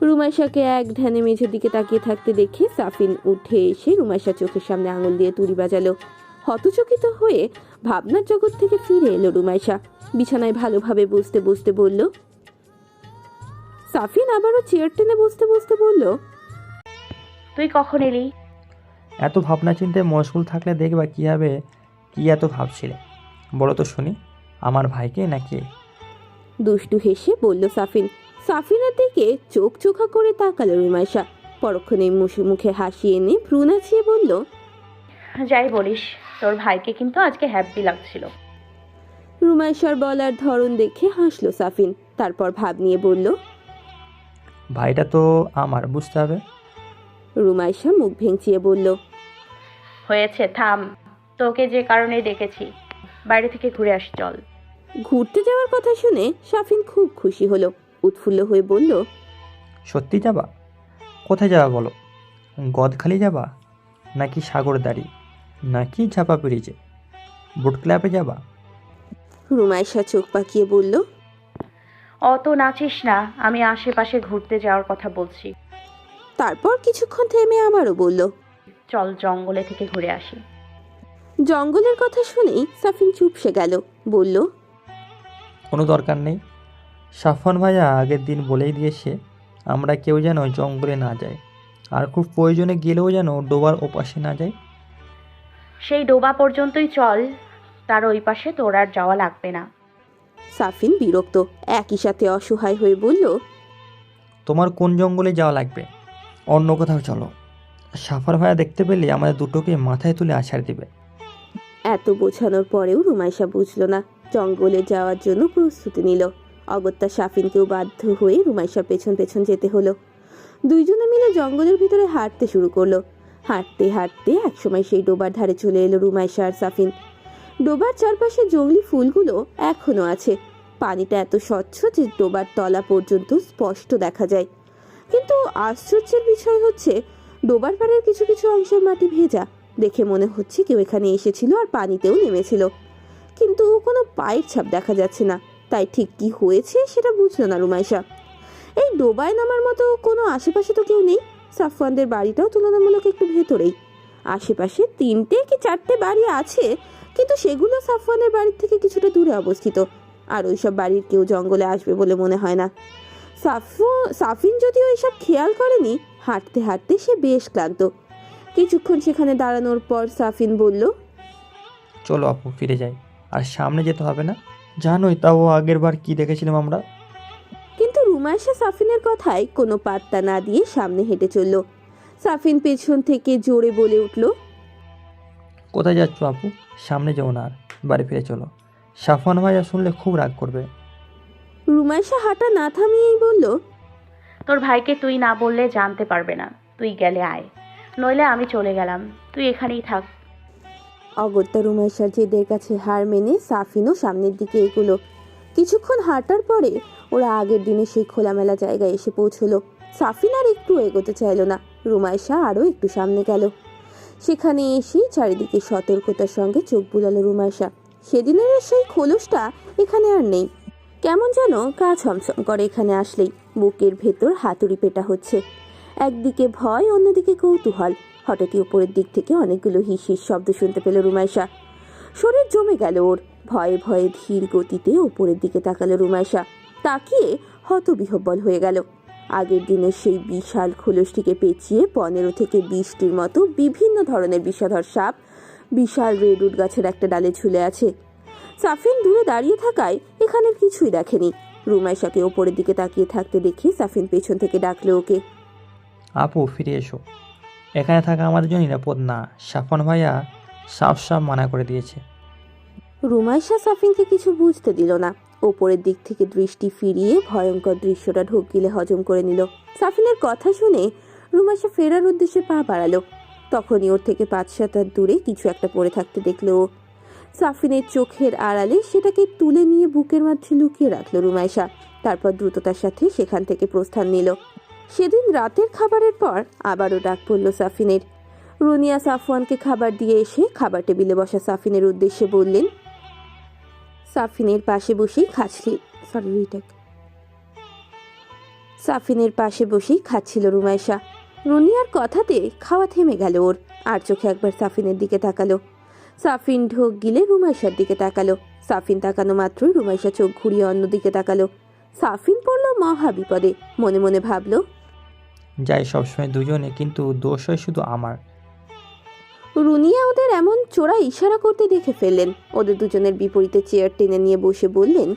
রুমাইশাকে এক ধ্যানে মেঝের দিকে তাকিয়ে থাকতে দেখে সাফিন উঠে এসে রুমাইশার চোখের সামনে আঙুল দিয়ে তুড়ি বাজালো। হতচকিত হয়ে ভাবনার জগৎ থেকে ফিরে এলো রুমাইশা। বিছানায় ভালোভাবে বসতে বসতে বলল। সাফিন আবারও চেয়ার টেনে বসতে বসতে বলল, তুই কখন এলি? এত ভাবনা চিন্তায় মশগুল থাকলে দেখবা কী হবে। কি এত ভাবছিলে বলো তো শুনি, আমার ভাইকে নাকি? দুষ্টু হেসে বলল সাফিন। সাফিনের দিকে চোখ চোখা করে তাকালো রুমাইশা। পরক্ষণে মুখে হাসি এনে ভ্রু নাচিয়ে বলল, যাই বলিস, তোর ভাইকে কিন্তু আজকে হ্যাপি লাগছিল। রুমাইশার বলার ধরন দেখে হাসলো সাফিন। তারপর ভাব নিয়ে বলল, ভাইটা তো আমার, বুঝতে হবে। রুমাইশা মুখ ভেঙচিয়ে বলল, হয়েছে থাম, তোকে যে কারণে ডেকেছি, বাইরে থেকে ঘুরে আসি চল। ঘুরতে যাওয়ার কথা শুনে সাফিন খুব খুশি হলো। উৎফুল্ল হয়ে বলল, সত্যি যাবা? কোথায় যাবা বলো? গদখালি যাবা নাকি সাগরদাড়ি নাকি ঝাপা ব্রিজে, বুট ক্লাবে যাবা? রুমাইশা চোখ পাকিয়ে বলল, অত নাচিস না, আমি আশেপাশে ঘুরতে যাওয়ার কথা বলছি। তারপর কিছুক্ষণ থেমে আবারও বলল, চল জঙ্গলে থেকে ঘুরে আসি। জঙ্গলের কথা শুনেই সাফিন চুপসে গেল। বলল, কোনো দরকার নেই, সাফওয়ান ভাইয়া আগের দিন বলেই দিয়েছে আমরা কেউ যেন জঙ্গলে না যায়, আর খুব প্রয়োজনে গেলেও যেন ডোবার ওপাশে না যায়। সেই ডোবা পর্যন্তই চল, তার ওই পাশে তোর আর যাওয়া লাগবে না। সাফিন বিরক্ত, একই সাথে অসহায় হয়ে বলল, তোমার কোন জঙ্গলে যাওয়া লাগবে? অন্য কোথাও চলো, সাফার ভাইয়া দেখতে পেলে আমাদের দুটোকে মাথায় তুলে আছাড় দিবে। এত বোঝানোর পরেও রুমাইশা বুঝলো না। জঙ্গলে যাওয়ার জন্য প্রস্তুতি নিল। অগত্যা সাফিনকেও বাধ্য হয়ে রুমাইশার পেছন পেছন যেতে হলো। দুইজনে মিলে জঙ্গলের ভিতরে হাঁটতে শুরু করলো। হাঁটতে হাঁটতে একসময় সেই ডোবার ধারে চলে এলো রুমাইশা আর সাফিন। ডোবার চারপাশে জংলি ফুলগুলো এখনো আছে। পানিটা এত স্বচ্ছ যে ডোবার তলা পর্যন্ত স্পষ্ট দেখা যায়। কিন্তু আশ্চর্যের বিষয় হচ্ছে ডোবার পাড়ের কিছু কিছু অংশের মাটি ভেজা। দেখে মনে হচ্ছে কেউ এখানে এসেছিল আর পানিতেও নেমেছিল, কিন্তু কোনো পায়ের ছাপ দেখা যাচ্ছে না। তাই ঠিক কি হয়েছে সেটা বুঝলো না রুমাইশা। এই ডোবায় নামার মতো কোনো আশেপাশে তো কেউ নেই। সাফওয়ানদের বাড়িটাও তুলনামূলক একটু ভেতরেই। আশেপাশে 3টে কি 4টে বাড়ি আছে, কিন্তু সেগুলো সাফওয়ানের বাড়ির থেকে কিছুটা দূরে অবস্থিত। আর ওইসব বাড়ির কেউ জঙ্গলে আসবে বলে মনে হয় না। সাফিন যদিও এইসব খেয়াল করেনি, হাঁটতে হাঁটতে সে বেশ ক্লান্ত। কিছুক্ষণ সেখানে দাঁড়ানোর পর সাফিন বলল, চলো আপু ফিরে যাই, আর সামনে যেতে হবে না, জানোই তাও আগের বার কি দেখেছিলাম আমরা। কিন্তু রুমাইশা সাফিনের কথায় কোনো পাত্তা না দিয়ে সামনে হেঁটে চলল। সাফিন পেছন থেকে জোরে বলে উঠল, কোথায় যাচ্ছ আপু? সামনে যেও না, আর বাড়ি ফিরে চলো, সাফওয়ান ভাইয়া শুনলে খুব রাগ করবে। রুমাইশা হাঁটা না থামিয়েই বলল, তোর ভাইকে তুই না বললে জানতে পারবে না, তুই গেলে আয়, নইলে আমি চলে গেলাম, তুই এখানেই থাক। অগত্যা রুমাইশার জেদের কাছে হার মেনে সাফিনও সামনের দিকে এগোলো। কিছুক্ষণ হাঁটার পরে ওরা আগের দিনে সেই খোলামেলা জায়গায় এসে পৌঁছলো। সাফিন আর একটু এগোতে চাইলো না। রুমাইশা আরও একটু সামনে গেল। সেখানে এসেই চারিদিকে সতর্কতার সঙ্গে চোখ বুলালো রুমাইশা। সেদিনের সেই খোলসটা এখানে আর নেই। কেমন যেন গা ছমছম করে এখানে আসলেই। বুকের ভেতর হাতুড়ি পেটা হচ্ছে। একদিকে ভয়, অন্যদিকে কৌতূহল। হঠাৎই উপরের দিক থেকে অনেকগুলো হিস হিস শব্দ শুনতে পেল রুমাইশা। শরীর জমে গেল ওর। ভয়ে ভয়ে ধীর গতিতে উপরের দিকে তাকালো রুমাইশা। তাকিয়ে হতবিহ্বল হয়ে গেল। আগের দিনের সেই বিশাল খোলসটিকে পেঁচিয়ে 15 থেকে 20টির মতো বিভিন্ন ধরনের বিষধর সাপ বিশাল রেডউড গাছের একটা ডালে ঝুলে আছে। সাফিন দূরে দাঁড়িয়ে থাকায় এখানের কিছুই দেখেনি। রুমাইশাকে ওপরের দিকে তাকিয়ে থাকতে দেখে সাফিন পেছন থেকে ডাকলো ওকে। আপু ফিরে এসো, এখানে থাকা আমাদের জন্য নিরাপদ না। সাফন ভাইয়া সাফ সাফ মানা করে দিয়েছে। রুমাইশা সাফিনকে কিছু বুঝতে দিল না। ওপরের দিক থেকে দৃষ্টি ফিরিয়ে ভয়ঙ্কর দৃশ্যটা ঢোক গিলে হজম করে নিল। সাফিনের কথা শুনে রুমাইশা ফেরার উদ্দেশ্যে পা বাড়ালো। তখনই ওর থেকে 5-7 হাত দূরে কিছু একটা পড়ে থাকতে দেখলো ও। সাফিনের চোখের আড়ালে সেটাকে তুলে নিয়ে বুকের মধ্যে লুকিয়ে রাখলো রুমাইশা। তারপর দ্রুততার সাথে সেখান থেকে প্রস্থান নিল। সেদিন রাতের খাবারের পর আবারও ডাক পড়ল সাফিনের। রুনিয়া সাফওয়ানকে খাবার দিয়ে এসে খাবার টেবিলে বসা সাফিনের উদ্দেশ্যে বললেন। সাফিনের পাশে বসেই খাচ্ছিল রুমাইশা। রুনিয়ার কথাতে খাওয়া থেমে গেল ওর। আর চোখে একবার সাফিনের দিকে তাকালো। সাফিন ঢোক গিলে রুমাইশার দিকে তাকালো। সাফিন তাকানো মাত্রই রুমাইশা চোখ ঘুরিয়ে অন্যদিকে তাকালো। সাফিন পড়ল মহা বিপদে। মনে মনে ভাবলো, যাই সবসময় দুজনে, কিন্তু দোষ হয় শুধু আমার। রুনিয়া ওদের এমন চোরা ইশারা করতে দেখে ফেললেন। ওদের দুজনের বিপরীতে চেয়ার টেনে নিয়ে বসে বললেন।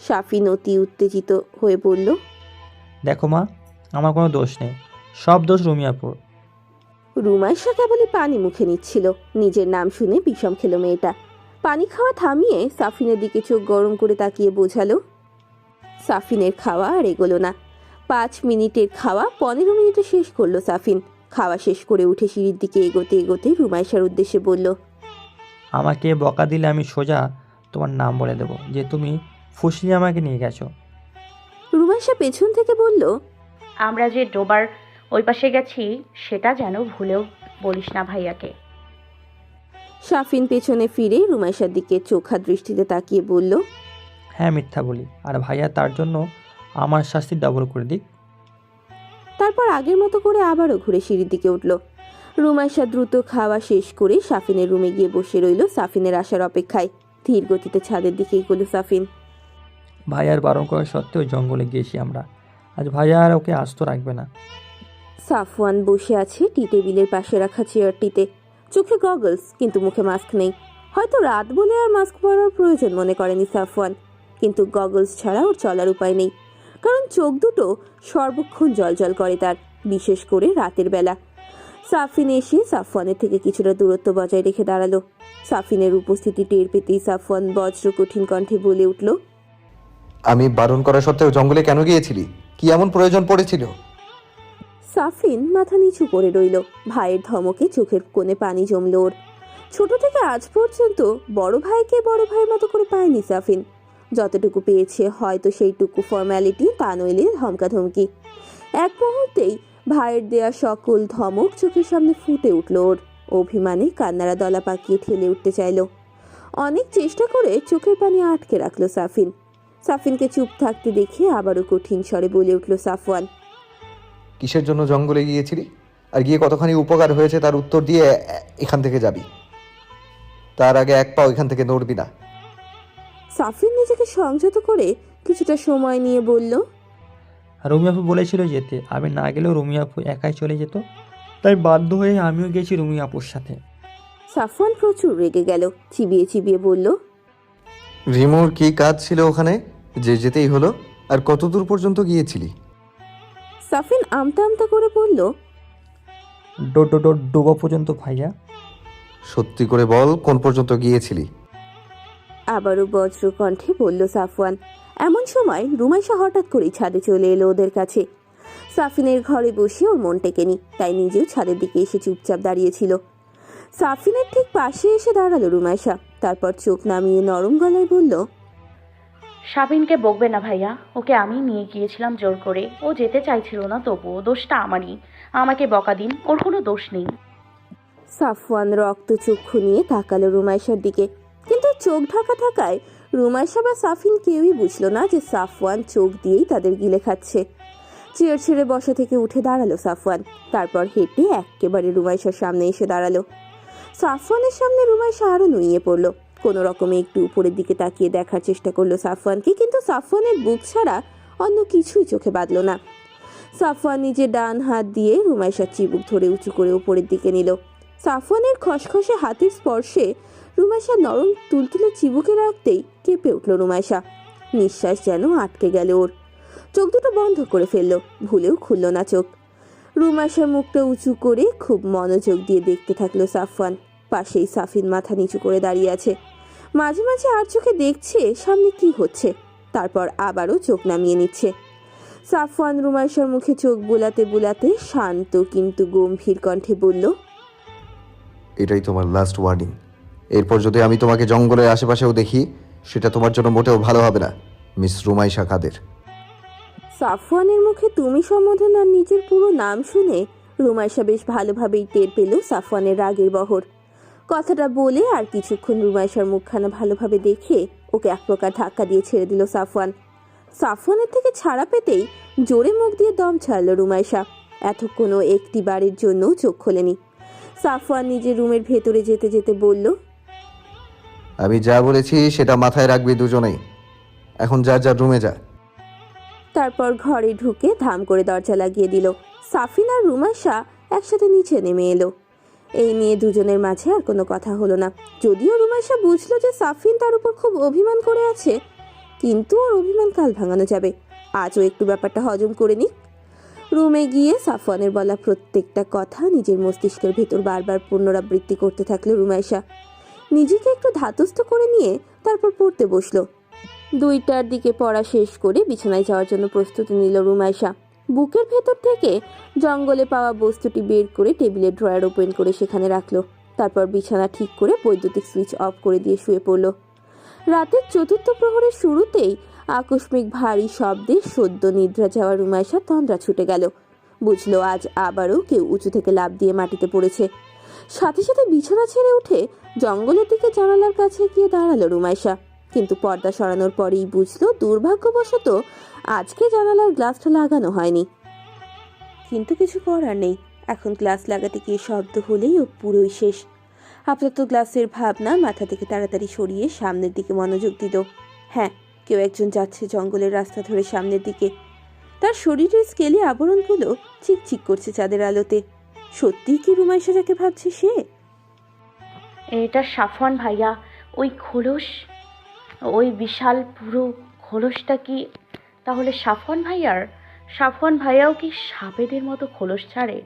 সাফিন অতি উত্তেজিত হয়ে বলল, দেখো মা, আমার কোনো দোষ নেই, সব দোষ রুমিয়াপুর। রুমাইশা কেবলই পানি মুখে নিচ্ছিল। নিজের নাম শুনে বিষম খেলো মেয়েটা। পানি খাওয়া থামিয়ে সাফিনের দিকে চোখ গরম করে তাকিয়ে বোঝালো। সাফিনের খাওয়া আর এগোলো না। 5 মিনিটের খাওয়া 15 মিনিটে শেষ করলো সাফিন। খাওয়া শেষ করে উঠে সিঁড়ির দিকে এগোতে এগোতে রুমাইশার উদ্দেশ্যে বলল, আমাকে বকা দিলে আমি সোজা তোমার নাম বলে দেবো যে তুমি ফুসলিয়ে আমাকে নিয়ে গেছো। রুমাইশা পেছন থেকে বলল, আমরা যে ডোবার ওই পাশে গেছি সেটা যেন ভুলেও বলিস না ভাইয়াকে। সাফিন পেছনে ফিরে রুমাইশার দিকে চোখা দৃষ্টিতে তাকিয়ে বলল, হ্যাঁ মিথ্যা বলি, আর ভাইয়া তার জন্য আমার শাস্তি ডাবল করে দিক। তারপর আগের মতো করে আবারও ঘুরে সিঁড়ির দিকে উঠল। রুমাইশা দ্রুত খাওয়া শেষ করে সাফিনের রুমে গিয়ে বসে রইল সাফিনের আসার অপেক্ষায়। ধীর গতিতে ছাদের দিকে এগোলো সাফিন। ভাইয়ার বারণ করা সত্ত্বেও জঙ্গলে গিয়েছি আমরা, আজ ভাইয়া আর ওকে আস্ত রাখবে না। সাফওয়ান বসে আছে টি টেবিলের পাশে রাখা চেয়ারটিতে। চোখে গগলস, কিন্তু মুখে মাস্ক নেই। হয়তো রাত বলে আর মাস্ক পরার প্রয়োজন মনে করেনি সাফওয়ান, কিন্তু গগলস ছাড়া ওর চলার উপায় নেই। কারণ চোখ দুটো সর্বক্ষণ জলজল করে তার, বিশেষ করে রাতের বেলা। সাফিন এসে সাফওয়ানের থেকে কিছুটা দূরত্ব বজায় রেখে দাঁড়ালো। সাফিনের উপস্থিতি টের পেতেই সাফওয়ান বজ্র কঠিন কণ্ঠে বলে উঠল, আমি বারণ করা সত্ত্বেও জঙ্গলে কেন গিয়েছিলি? কি এমন প্রয়োজন পড়েছিল? সাফিন মাথা নিচু করে রইল। ভাইয়ের ধমকে চোখের কোণে পানি জমল ওর। ছোট থেকে আজ পর্যন্ত বড় ভাইকে বড় ভাইয়ের মতো করে পায়নি সাফিন। যতটুকু পেয়েছে হয়তো সেইটুকু ফর্ম্যালিটি, তা নইলে ধমকাধমকি। এক মুহূর্তেই ভাইয়ের দেয়া সকল ধমক চোখের সামনে ফুটে উঠল ওর। অভিমানে কান্নারা দলা পাকিয়ে ঠেলে উঠতে চাইল। অনেক চেষ্টা করে চোখের পানি আটকে রাখলো সাফিন। সাফিনকে চুপ থাকতে দেখে আবারও কঠিন স্বরে বলে উঠল সাফওয়ান, কিসের জন্য জঙ্গলে গিয়েছিলি? আর গিয়ে কতখানি উপকার হয়েছে তার উত্তর দিয়ে এখান থেকে যাবি। তার আগে এক পাও এখান থেকে নড়বি না। সাফিন নিজেকে সংযত করে কিছুটা সময় নিয়ে বলল, রুমিয়াপু বলেছিল যেতে, আমি না গেলেও রুমিয়াপু একাই চলে যেত, তাই বাধ্য হয়ে আমিও গেছি রুমিয়াপুর সাথে। সাফওয়ান প্রচুর রেগে গেল। চিবিয়ে চিবিয়ে বলল, রিমুর কি কাজ ছিল ওখানে যে যেতেই হলো? আর কত দূর পর্যন্ত গিয়েছিলি? সাফিন আমতা আমতা করে বলল, ডোবা পর্যন্ত ভাইয়া। সত্যি করে বল, কোন পর্যন্ত গিয়েছিলি? আবারও বজ্র কণ্ঠে বলল সাফওয়ান। এমন সময় রুমাইশা হঠাৎ করেই ছাদে চলে এলো ওদের কাছে। সাফিনের ঘরে বসে ওর মন টেকেনি, তাই নিজেও ছাদের দিকে এসে চুপচাপ দাঁড়িয়েছিল। সাফিনের ঠিক পাশে এসে দাঁড়ালো রুমাইশা। তারপর চোখ নামিয়ে নরম গলায় বলল, সাবিনকে বকবে না ভাইয়া, ওকে আমি নিয়ে গিয়েছিলাম জোর করে, ও যেতে চাইছিল না, তবুও দোষটা আমারই। আমাকে বকা দিন, ওর কোনো দোষ নেই। সাফওয়ান রক্ত চক্ষু নিয়ে তাকালো রুমাইশার দিকে, কিন্তু চোখ ঢাকা থাকায় রুমাইশা বা সাফিন কেউই বুঝলো না যে সাফওয়ান চোখ দিয়েই তাদের গিলে খাচ্ছে। চেয়ার ছেড়ে বসা থেকে উঠে দাঁড়ালো সাফওয়ান, তারপর হেঁটে একেবারে রুমাইশার সামনে এসে দাঁড়ালো। সাফওয়ানের সামনে রুমাইশা আরো নুইয়ে পড়লো। কোনো রকমে একটু উপরের দিকে তাকিয়ে দেখার চেষ্টা করলো সাফওয়ানকে, কিন্তু সাফওয়ানের বুক ছাড়া অন্য কিছুই চোখে বাঁধলো না। সাফওয়ান নিজের ডান হাত দিয়ে রুমাইশার চিবুক ধরে উঁচু করে উপরের দিকে নিল। সাফওয়ানের খসখসে হাতের স্পর্শে রুমাইশা নরম তুলতুলে চিবুকে রাখতেই কেঁপে উঠল রুমাইশা। নিঃশ্বাস যেন আটকে গেল ওর। চোখ দুটো বন্ধ করে ফেললো, ভুলেও খুলল না চোখ। রুমাইশার মুখটা উঁচু করে খুব মনোযোগ দিয়ে দেখতে থাকলো সাফওয়ান। পাশেই সাফিন মাথা নিচু করে দাঁড়িয়ে আছে, মাঝে মাঝে আর চোখে দেখছে সামনে কি হচ্ছে, তারপর আবারও চোখ নামিয়ে নিচ্ছে। সাফওয়ান রুমাইশার মুখে চোখ বুলাতে বুলাতে শান্ত কিন্তু গম্ভীর কণ্ঠে বলল, এটাই তোমার লাস্ট ওয়ার্নিং। এরপর যদি আমি তোমাকে জঙ্গলের আশেপাশেও দেখি, সেটা তোমার জন্য মোটেও ভালো হবে না, মিস রুমাইশা কাদের। সাফওয়ানের মুখে তুমি সম্বোধন আর নিজের পুরো নাম শুনে রুমাইশা বেশ ভালোভাবেই টের পেল সাফওয়ানের রাগের বহর। কথাটা বলে আর কিছুক্ষণ রুমাইশার মুখখানা ভালোভাবে দেখে ওকে এক প্রকার ধাক্কা দিয়ে ছেড়ে দিল সাফওয়ান। সাফওয়ানের থেকে ছাড়া পেতেই জোরে মুখ দিয়ে দম ছাড়ল রুমাইশা। এতক্ষণও একটি বারের জন্য চোখ খোলেনি। সাফওয়ান নিজের রুমের ভেতরে যেতে যেতে বলল, আমি যা বলেছি সেটা মাথায় রাখবি দুজনেই। এখন যার যার রুমে যা। তারপর ঘরে ঢুকে ধাম করে দরজা লাগিয়ে দিল। সাফিন আর রুমাইশা একসাথে নিচে নেমে এলো। এই নিয়ে দুজনের মাঝে আর কোনো কথা হলো না। যদিও রুমাইশা বুঝলো যে সাফিন তার উপর খুব অভিমান করে আছে, কিন্তু ওর অভিমান কাল ভাঙানো যাবে, আজও একটু ব্যাপারটা হজম করে নি। রুমে গিয়ে সাফওয়ানের বলা প্রত্যেকটা কথা নিজের মস্তিষ্কের ভেতর বারবার পুনরাবৃত্তি করতে থাকলো রুমাইশা। নিজেকে একটু ধাতস্থ করে নিয়ে তারপর পড়তে বসলো। 2টার দিকে পড়া শেষ করে বিছানায় যাওয়ার জন্য প্রস্তুতি নিল রুমাইশা। বুকের ভেতর থেকে জঙ্গলে পাওয়া বস্তুটি বের করে টেবিলের ড্রয়ার ওপেন করে সেখানে রাখলো। তারপর বিছানা ঠিক করে বৈদ্যুতিক সুইচ অফ করে দিয়ে শুয়ে পড়ল। রাতের 4র্থ প্রহরের শুরুতেই আকস্মিক ভারী শব্দে সদ্য নিদ্রা যাওয়া রুমাইশা তন্দ্রা ছুটে গেল। বুঝলো আজ আবারও কেউ উঁচু থেকে লাফ দিয়ে মাটিতে পড়েছে। সাথে সাথে বিছানা ছেড়ে উঠে জঙ্গলের দিকে জানালার কাছে গিয়ে দাঁড়ালো রুমাইশা, কিন্তু পর্দা সরানোর পরেই বুঝলো দুর্ভাগ্যবশত আজকে জানালার গ্লাসটা লাগানো হয়নি। কিন্তু কিছু করার নেই, এখন গ্লাস লাগাতে গিয়ে শব্দ হলেই ও পুরোই শেষ। আপাতত গ্লাসের ভাবনা মাথা থেকে তাড়াতাড়ি সরিয়ে সামনের দিকে মনোযোগ দিল। হ্যাঁ, কেউ একজন যাচ্ছে জঙ্গলের রাস্তা ধরে সামনের দিকে। তার শরীরের স্কেলে আবরণগুলো চিকচিক করছে চাঁদের আলোতে। সত্যিই কি রুমাইশা যাকে ভাবছে সে? এটা সাফওয়ান ভাইয়া, ওই খোলস, ওই বিশাল পুরো খোলসটা কি তাহলে সাফওয়ান ভাইয়ার? সাফওয়ান ভাইয়াও কি সাপেদের মতো খোলস ছাড়ে?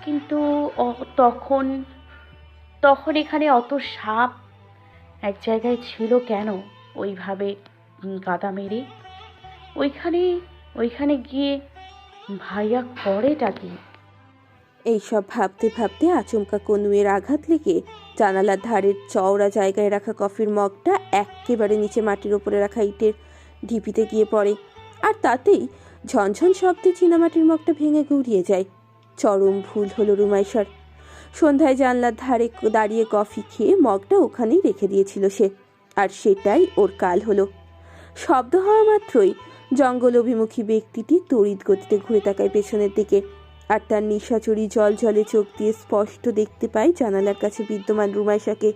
কিন্তু তখন তখন এখানে অত সাপ এক জায়গায় ছিল কেন? ওইভাবে গাদা মেরে ওইখানে গিয়ে ভাইয়া করেটা কি? এইসব ভাবতে ভাবতে আচমকা কনুয়ের আঘাত লেগে জানালার ধারের চওড়া জায়গায় রাখা কফির মগটা একেবারে নিচে মাটির ওপরে রাখা ইটের ঢিপিতে গিয়ে পড়ে, আর তাতেই ঝনঝন শব্দে চীনামাটির মগটা ভেঙে গুড়িয়ে যায়। চরম ভুল হলো রুমাইশার। সন্ধ্যায় জানলার ধারে দাঁড়িয়ে কফি খেয়ে মগটা ওখানেই রেখে দিয়েছিল সে, আর সেটাই ওর কাল হলো। শব্দ হওয়া মাত্রই জঙ্গল অভিমুখী ব্যক্তিটি তড়িৎ গতিতে ঘুরে তাকায় পেছনের দিকে, আর তার নিশাচুরি জল জলে চোখ দিয়ে স্পষ্ট দেখতে পায় জানালার কাছে বিদ্যমান রুমাইশাকে।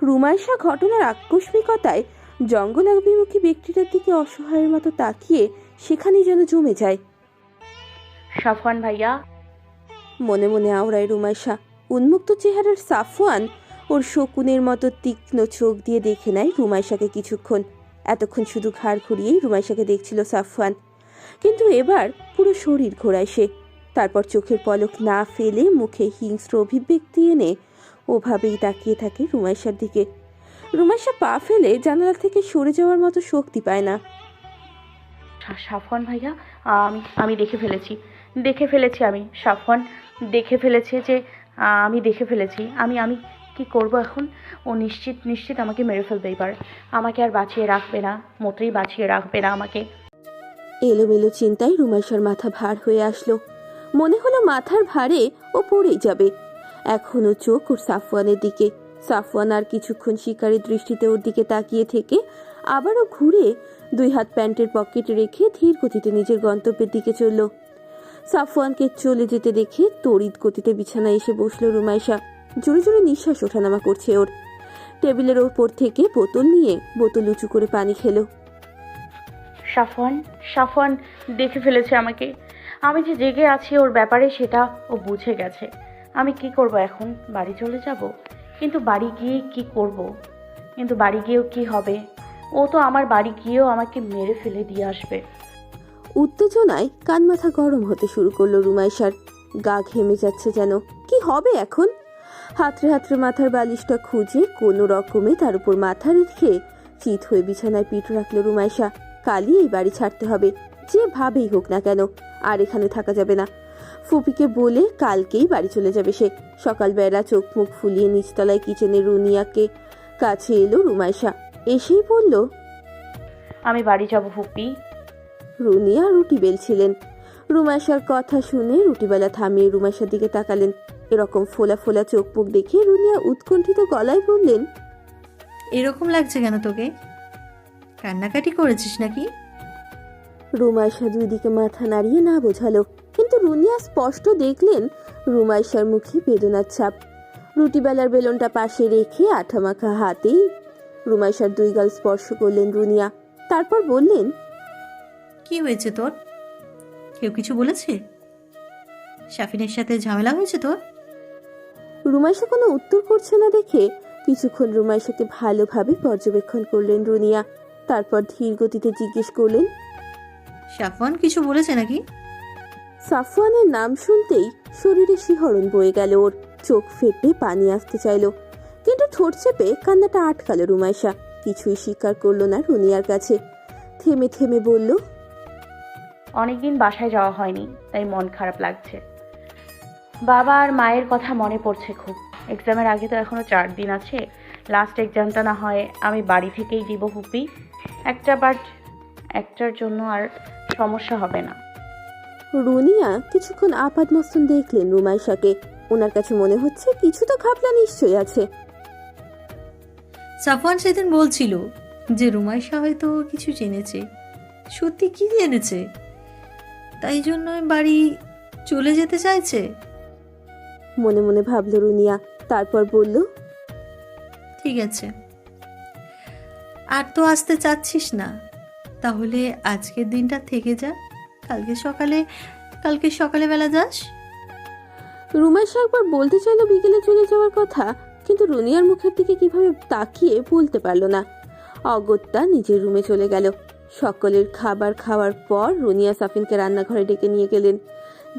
রুমাইশা ঘটনার আকস্মিকতায় জঙ্গল অভিমুখী ব্যক্তিটার দিকে অসহায়ের মতো তাকিয়ে সেখানেই যেন জমে যায়। সাফওয়ান ভাইয়া, মনে মনে আওড়ায় রুমাইশা। উন্মুক্ত চেহারার সাফওয়ান ওর শকুনের মতো তীক্ষ্ণ চোখ দিয়ে দেখে নেয় রুমাইশাকে কিছুক্ষণ। এতক্ষণ শুধু ঘাড় ঘুরিয়েই রুমাইশাকে দেখছিল সাফওয়ান, কিন্তু এবার পুরো শরীর ঘোরায় সে। তারপর চোখের পলক না ফেলে মুখে হিংস্র অভিব্যক্তি এনে ওভাবেই তাকিয়ে থাকে রুমাইশার দিকে। রুমাইশা পা ফেলে জানালা থেকে সরে যাওয়ার মতো শক্তি পায় না। সাফওয়ান ভাইয়া, আমি দেখে ফেলেছি আমি সাফওয়ান, দেখে ফেলেছি যে আমি দেখে ফেলেছি। আমি কি করব এখন? ও নিশ্চিত নিশ্চিত আমাকে মেরে ফেলবে এবার। আমাকে আর বাঁচিয়ে রাখবে না, মোটেই বাঁচিয়ে রাখবে না আমাকে। এলোমেলো চিন্তায় রুমাইশার মাথা ভার হয়ে আসলো। মনে হলো মাথার ভারে ও পড়েই যাবে। এখনো চোখ ওর সাফওয়ানের দিকে। সাফওয়ান আর কিছুক্ষণ শিকারী দৃষ্টিতে ওর দিকে তাকিয়ে থেকে আবারও ঘুরে 2 হাত প্যান্টের পকেটে রেখে ধীর গতিতে নিজের গন্তব্যের দিকে চলল। সাফওয়ানকে চলে যেতে দেখে তড়িৎ গতিতে বিছানায় এসে বসলো রুমাইশা। জোরে জোরে নিঃশ্বাস ওঠানামা করছে ওর। টেবিলের ওপর থেকে বোতল নিয়ে বোতল উঁচু করে পানি খেলো। সাফওয়ান, সাফওয়ান দেখে ফেলেছে আমাকে। আমি যে জেগে আছি ওর ব্যাপারে সেটা ও বুঝে গেছে। আমি কি করব এখন? বাড়ি চলে যাব? কিন্তু বাড়ি গিয়ে কি করব? কিন্তু বাড়ি গিয়েও কি হবে? ও তো আমার বাড়ি গিয়েও আমাকে মেরে ফেলে দিয়ে আসবে। উত্তেজনায় কান মাথা গরম হতে শুরু করলো রুমাইশার। গা ঘেমে যাচ্ছে যেন। কি হবে এখন? হাতড়ে হাতড়ে মাথার বালিশটা খুঁজে কোনো রকমে তার উপর মাথা রেখে চিত হয়ে বিছানায় পিঠ রাখলো রুমাইশা। কালই এই বাড়ি ছাড়তে হবে, যেভাবেই হোক না কেন। আর এখানে থাকা যাবে না। ফুপিকে বলে কালকেই বাড়ি চলে যাবে সে। সকালবেলা চোখ মুখ ফুলিয়ে নিচতলায় কিচেনে রুনিয়াকে কাছে এলো রুমাইশা। এসেই বলল, আমি বাড়ি যাব ফুপি। রুনিয়া রুটি বেলছিলেন। রুমাইশার কথা শুনে রুটিবেলা থামিয়ে রুমাইশার দিকে তাকালেন। এরকম ফোলা ফোলা চোখ মুখ দেখে রুনিয়া উৎকণ্ঠিত গলায় বললেন, এরকম লাগছে কেন তোকে? কান্নাকাটি করেছিস নাকি? রুমাইশা 2 দিকে মাথা নাড়িয়ে না বোঝালো, কিন্তু রুনিয়া স্পষ্ট দেখলেন রুমাইশার মুখে বেদনার ছাপ। রুটিবেলার বেলনটা পাশে রেখে আঠামাখা হাতেই রুমাইশার 2 গাল স্পর্শ করলেন রুনিয়া। তারপর বললেন, কি হয়েছে তোর? কেউ কিছু বলেছে? শাফিনের সাথে ঝামেলা হয়েছে তোর? রুমাইশা কোনো উত্তর করছে না দেখে কিছুক্ষণ রুমাইশাকে ভালোভাবে পর্যবেক্ষণ করলেন রুনিয়া। তারপর ধীর গতিতে জিজ্ঞেস করলেন, সাফওয়ান কিছু বলেছে নাকি? সাফওয়ানের নাম শুনতেই শরীরে শিহরণ বয়ে গেল ওর। চোখ ফেটে পানি আসতে চাইল, কিন্তু ঠোঁট চেপে কান্নাটা আটকালো রুমাইশা। কিছুই স্বীকার করলো না রুনিয়ার কাছে। থেমে থেমে বলল, অনেকদিন বাসায় যাওয়া হয়নি, তাই মন খারাপ লাগছে। বাবা আর মায়ের কথা মনে পড়ছে খুব। এক্সামের আগে তো এখনো 4 দিন আছে। লাস্ট এক্সামটা না হয় আমি বাড়ি থেকেই দিব ফুপি। একটার জন্য আর সমস্যা হবে না। রুনিয়া কিছুক্ষণ আপাদমস্তন দেখলেন রুমাইশাকে। ওনার কাছে মনে হচ্ছে কিছু তো ঘাপলা নিশ্চয়ই আছে। সাফওয়ান সেদিন বলছিল যে রুমাইশা হয়তো কিছু জেনেছে। সত্যি কি জেনেছে? তাই জন্য বাড়ি চলে যেতে চাইছে। মনে মনে ভাবল রুনিয়া। তারপর বলল, ঠিক আছে, আর তো আসতে চাচ্ছিস না, তাহলে আজকের দিনটা থেকে যা। কালকে সকালে বেলা যাস। রুমাইশা একবার বলতে চাইলো বিকেলে চলে যাওয়ার কথা, কিন্তু রুনিয়ার মুখের দিকে কিভাবে তাকিয়ে বলতে পারল না। অগত্যা নিজের রুমে চলে গেল। সকলের খাবার খাওয়ার পর রুনিয়া সাফিনকে রান্নাঘরে ডেকে নিয়ে গেলেন।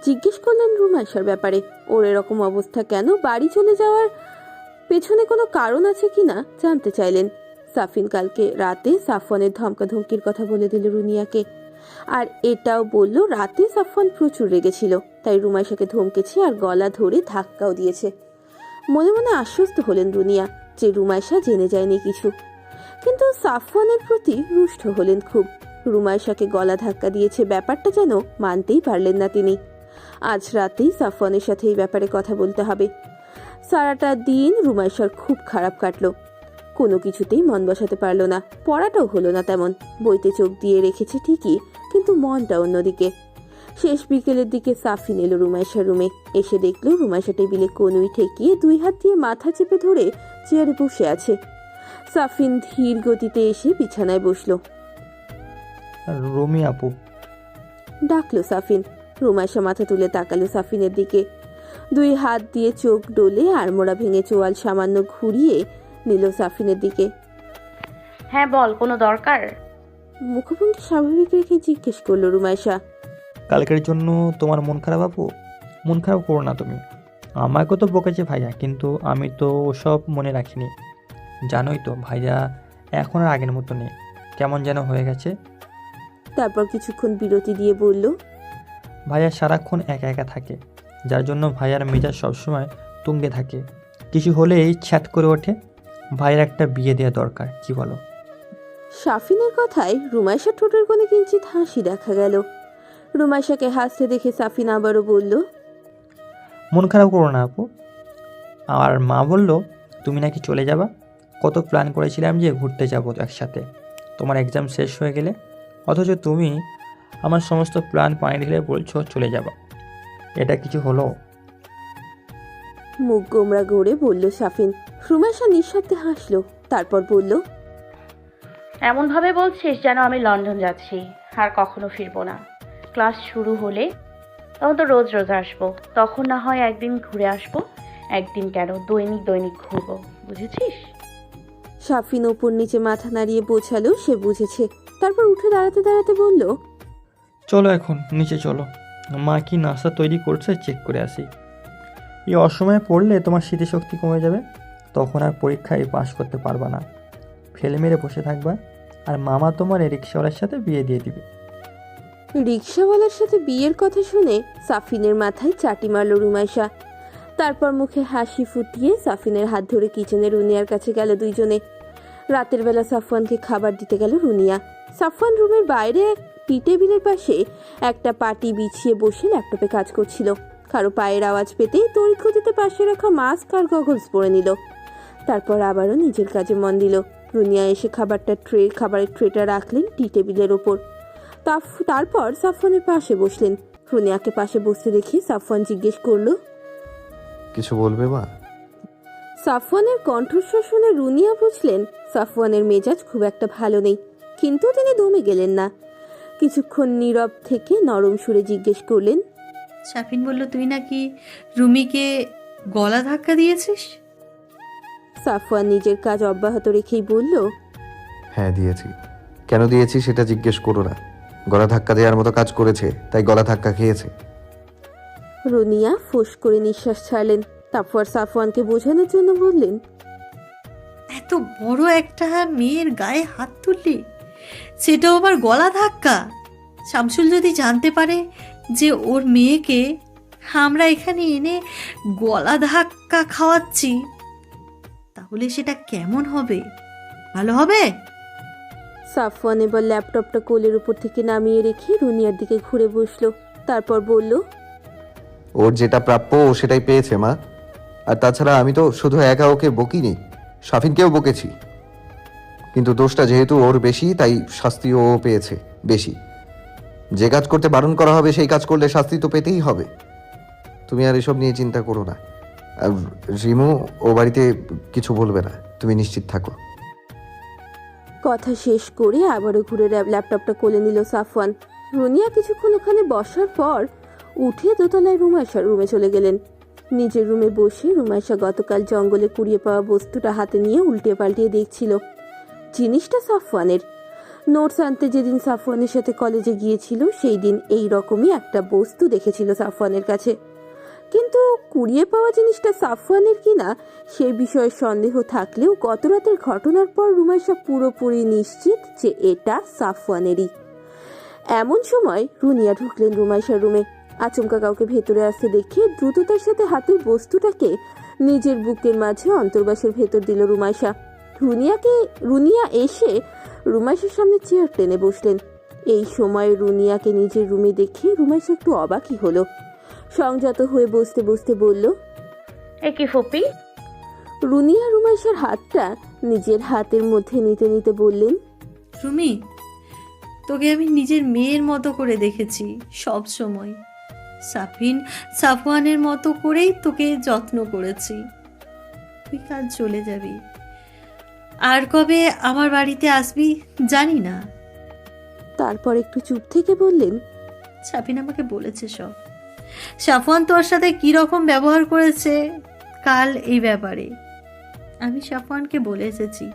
জিজ্ঞেস করলেন রুমাইশার ব্যাপারে। ওর এরকম অবস্থা কেন, বাড়ি চলে যাওয়ার পেছনে কোনো কারণ আছে কিনা জানতে চাইলেন। সাফিন কালকে রাতে সাফওয়ানের ধমকাধমকির কথা বলে দিল রুনিয়াকে। আর এটাও বলল রাতে সাফওয়ান প্রচুর রেগেছিল, তাই রুমাইশাকে ধমকেছে আর গলা ধরে ধাক্কাও দিয়েছে। মনে মনে আশ্বস্ত হলেন রুনিয়া যে রুমাইশা জেনে যায়নি কিছু, কিন্তু সাফওয়ানের প্রতি রুষ্ট হলেন খুব। রুমাইশাকে গলা ধাক্কা দিয়েছে ব্যাপারটা যেন মানতেই পারলেন না তিনি। আজ রাতেই সাফওয়ানের সাথে এই ব্যাপারে কথা বলতে হবে। সারাটা দিন রুমাইশার খুব খারাপ কাটলো। কোনো কিছুতেই মন বসাতে পারলো না। পড়াটাও হলো না তেমন। বইতে চোখ দিয়ে রেখেছে ঠিকই, কিন্তু মনটা অন্যদিকে। শেষ বিকেলের দিকে সাফিন এলো রুমাইশার রুমে। এসে দেখলো রুমাইশা টেবিলে কনুই ঠেকিয়ে 2 হাত দিয়ে মাথা চেপে ধরে চেয়ারে বসে আছে। সাফিন ধীর গতিতে এসে বিছানায় বসলো। রুমি আপু, ডাকলো সাফিন। রুমাইশা মাথা তুলে তাকালো সাফিনের দিকে। 2 হাত দিয়ে চোখ ডলে আড়মোড়া ভেঙে চোয়াল সামান্য ঘুরিয়ে নিল সাফিনের দিকে। হ্যাঁ বল, কোনো দরকার? মুখভঙ্গি স্বাভাবিক রেখে জিজ্ঞেস করলো রুমাইশা। কালকের জন্য তোমার মন খারাপ আপু? মন খারাপ করো না তুমি। আমাকে তো বকেছে ভাইয়া, কিন্তু আমি তো ওসব মনে রাখিনি। জানোই তো ভাইয়া এখন আর আগের মতো নেই, কেমন যেন হয়ে গেছে। তারপর কিছুক্ষণ বিরতি দিয়ে বলল, ভাইয়া সারাক্ষণ একা একা থাকে, যার জন্য ভাইয়ার মেজাজ সবসময় তুঙ্গে থাকে। কিছু হলেই ছ্যাত করে ওঠে। ভাইয়ের একটা বিয়ে দেওয়া দরকার, কি বলো? সাফিনের কথায় রুমাইশার ঠোঁটের কোণে কিঞ্চিত হাসি দেখা গেল। রুমাইশাকে হাসতে দেখে সাফিন আবারও বলল, মন খারাপ করো না আপু। আর মা বলল তুমি নাকি চলে যাবা। কত প্ল্যান করেছিলাম যে ঘুরতে যাবো একসাথে তোমার এক্সাম শেষ হয়ে গেলে, অথচ তুমি আমার সমস্ত প্ল্যান পানি ঢেলে বলছো চলে যাবা। এটা কিছু হলো? মুখ গোমরা গড়ে বলল সাফিন। রুমাইশা নিঃশব্দে হাসলো, তারপর বলল, এমনভাবে বলছিস যেন আমি লন্ডন যাচ্ছি আর কখনো ফিরবো না। ক্লাস শুরু হলে তখন তো রোজ রোজ আসবো, তখন না হয় একদিন ঘুরে আসবো। একদিন কেন, দৈনিক দৈনিক ঘুরবো, বুঝেছিস? সাফিন ওপর নিচে মাথা নাড়িয়ে বোঝালো সে বুঝেছে। তারপর উঠে দাঁড়াতে দাঁড়াতে বলল, চলো এখন নিচে চলো, মা কি নাস্তা তৈরি করছে চেক করে আসি। এই অসময়ে পড়লে তোমার স্মৃতিশক্তি কমে যাবে, তখন আর পরীক্ষায় পাশ করতে পারবা না, ফেলে মেরে বসে থাকবা, আর মামা তোমার এই রিক্সাওয়ালার সাথে বিয়ে দিয়ে দিবে। রিক্সাওয়ালার সাথে বিয়ের কথা শুনে সাফিনের মাথায় চাটি মারল রুমাইশা। তারপর মুখে হাসি ফুটিয়ে সাফিনের হাত ধরে কিচেনে রুনিয়ার কাছে গেল দুইজনে। রাতের বেলা সাফওয়ানকে খাবার দিতে গেল রুনিয়া। সাফওয়ান রুমের বাইরে টি টেবিলের পাশে একটা পাটি বিছিয়ে বসে ল্যাপটপে কাজ করছিল। কারো পায়ের আওয়াজ পেতেই তড়িৎ গতিতে পাশে রাখা মাস্ক আর গগলস পরে নিল। তারপর আবারও নিজের কাজে মন দিল। রুনিয়া এসে খাবারের ট্রেটা রাখলেন টি টেবিলের ওপর। তারপর সাফওয়ানের পাশে বসলেন। রুনিয়াকে পাশে বসতে দেখে সাফওয়ান জিজ্ঞেস করলো, কিছু বলবে মা? সাফওয়ানের কণ্ঠস্বর শুনে রুনিয়া বুঝলেন সাফওয়ানের মেজাজ খুব একটা ভালো নেই, কিন্তু তিনি দমে গেলেন না। কিছুক্ষণ নীরব থেকে নরম সুরে জিজ্ঞেস করলেন, সাফিন বলল তুই নাকি রুমিকে গলা ধাক্কা দিয়েছিস? সাফওয়ান নিজের কাজ অব্যাহত রেখেই বলল, হ্যাঁ দিয়েছি। কেন দিয়েছি সেটা জিজ্ঞেস করো না। গলা ধাক্কা দেওয়ার মতো কাজ করেছে, তাই গলা ধাক্কা খেয়েছে। রুনিয়া ফোঁস করে নিঃশ্বাস ছাড়লেন। তারপর সাফওয়ানকে বোঝানোর জন্য বললেন, এত বড় একটা মেয়ের গায়ে হাত তুললি, সেটাও আবার গলা ধাক্কা। শামসুল যদি জানতে পারে যে ওর মেয়েকে আমরা এখানে এনে গলা ধাক্কা খাওয়াচ্ছি, তাহলে সেটা কেমন হবে? ভালো হবে? সাফওয়ান এবার ল্যাপটপটা কোলের উপর থেকে নামিয়ে রেখে রুনিয়ার দিকে ঘুরে বসলো। তারপর বলল, ওর যেটা প্রাপ্য ও সেটাই পেয়েছে মা। আর তাছাড়া আমি তো শুধু একা ওকে বকিনি, সাফিনকেও বকেছি। কিন্তু দোষটা যেহেতু ওর বেশি, তাই শাস্তিও ও পেয়েছে বেশি। যে কাজ করতে বারণ করা হবে সেই কাজ করলে শাস্তি তো পেতেই হবে। তুমি আর এসব নিয়ে চিন্তা করো না। আর রিমু ও বাড়িতে কিছু বলবে না, তুমি নিশ্চিত থাকো। কথা শেষ করে আবারও ঘুরে ল্যাপটপটা কোলে নিল সাফওয়ান। রুনিয়া কিছুক্ষণ ওখানে বসার পর উঠে দোতলায় রুমাইশার রুমে চলে গেলেন। নিজের রুমে বসে রুমাইশা গতকাল জঙ্গলে কুড়িয়ে পাওয়া বস্তুটা হাতে নিয়ে উল্টে পাল্টিয়ে দেখছিল। জিনিসটা সাফওয়ানের। নোটস আনতে যেদিন সাফওয়ানের সাথে কলেজে গিয়েছিল সেই দিন এই রকমই একটা বস্তু দেখেছিল সাফওয়ানের কাছে। কিন্তু কুড়িয়ে পাওয়া জিনিসটা সাফওয়ানের কিনা সে বিষয়ে সন্দেহ থাকলেও গত রাতের ঘটনার পর রুমাইশা পুরোপুরি নিশ্চিত যে এটা সাফওয়ানেরই। এমন সময় রুনিয়া ঢুকলেন রুমাইশার রুমে। আচমকা কাউকে ভেতরে আসতে দেখে দ্রুততার সাথে হাতের বস্তুটাকে নিজের বুকের মাঝে অন্তর্বাসের ভেতর দিল রুমাইশা। রুনিয়া এসে রুমাইশার সামনে চেয়ার টেনে বসলেন। এই সময় রুনিয়াকে নিজের রুমে দেখে রুমাইশা একটু অবাকই হলো। সংযত হয়ে বসতে বসতে বলল, এ কি ফুপি? রুনিয়া রুমাইশার হাতটা নিজের হাতের মধ্যে নিতে নিতে বললেন, রুমি, তোকে আমি নিজের মেয়ের মতো করে দেখেছি সব সময়। সাফওয়ানের মতো করেই তোকে যত্ন করেছি। তুই কাল চলে যাবি, আর কবে আমার বাড়িতে আসবি জানি না। তারপর একটু চুপ থেকে বললেন, সাফিন আমাকে বলেছে সব। সাফওয়ান তোর সাথে কি রকম ব্যবহার করেছে কাল এই ব্যাপারে। আমি সাফওয়ানকে বলে এসেছি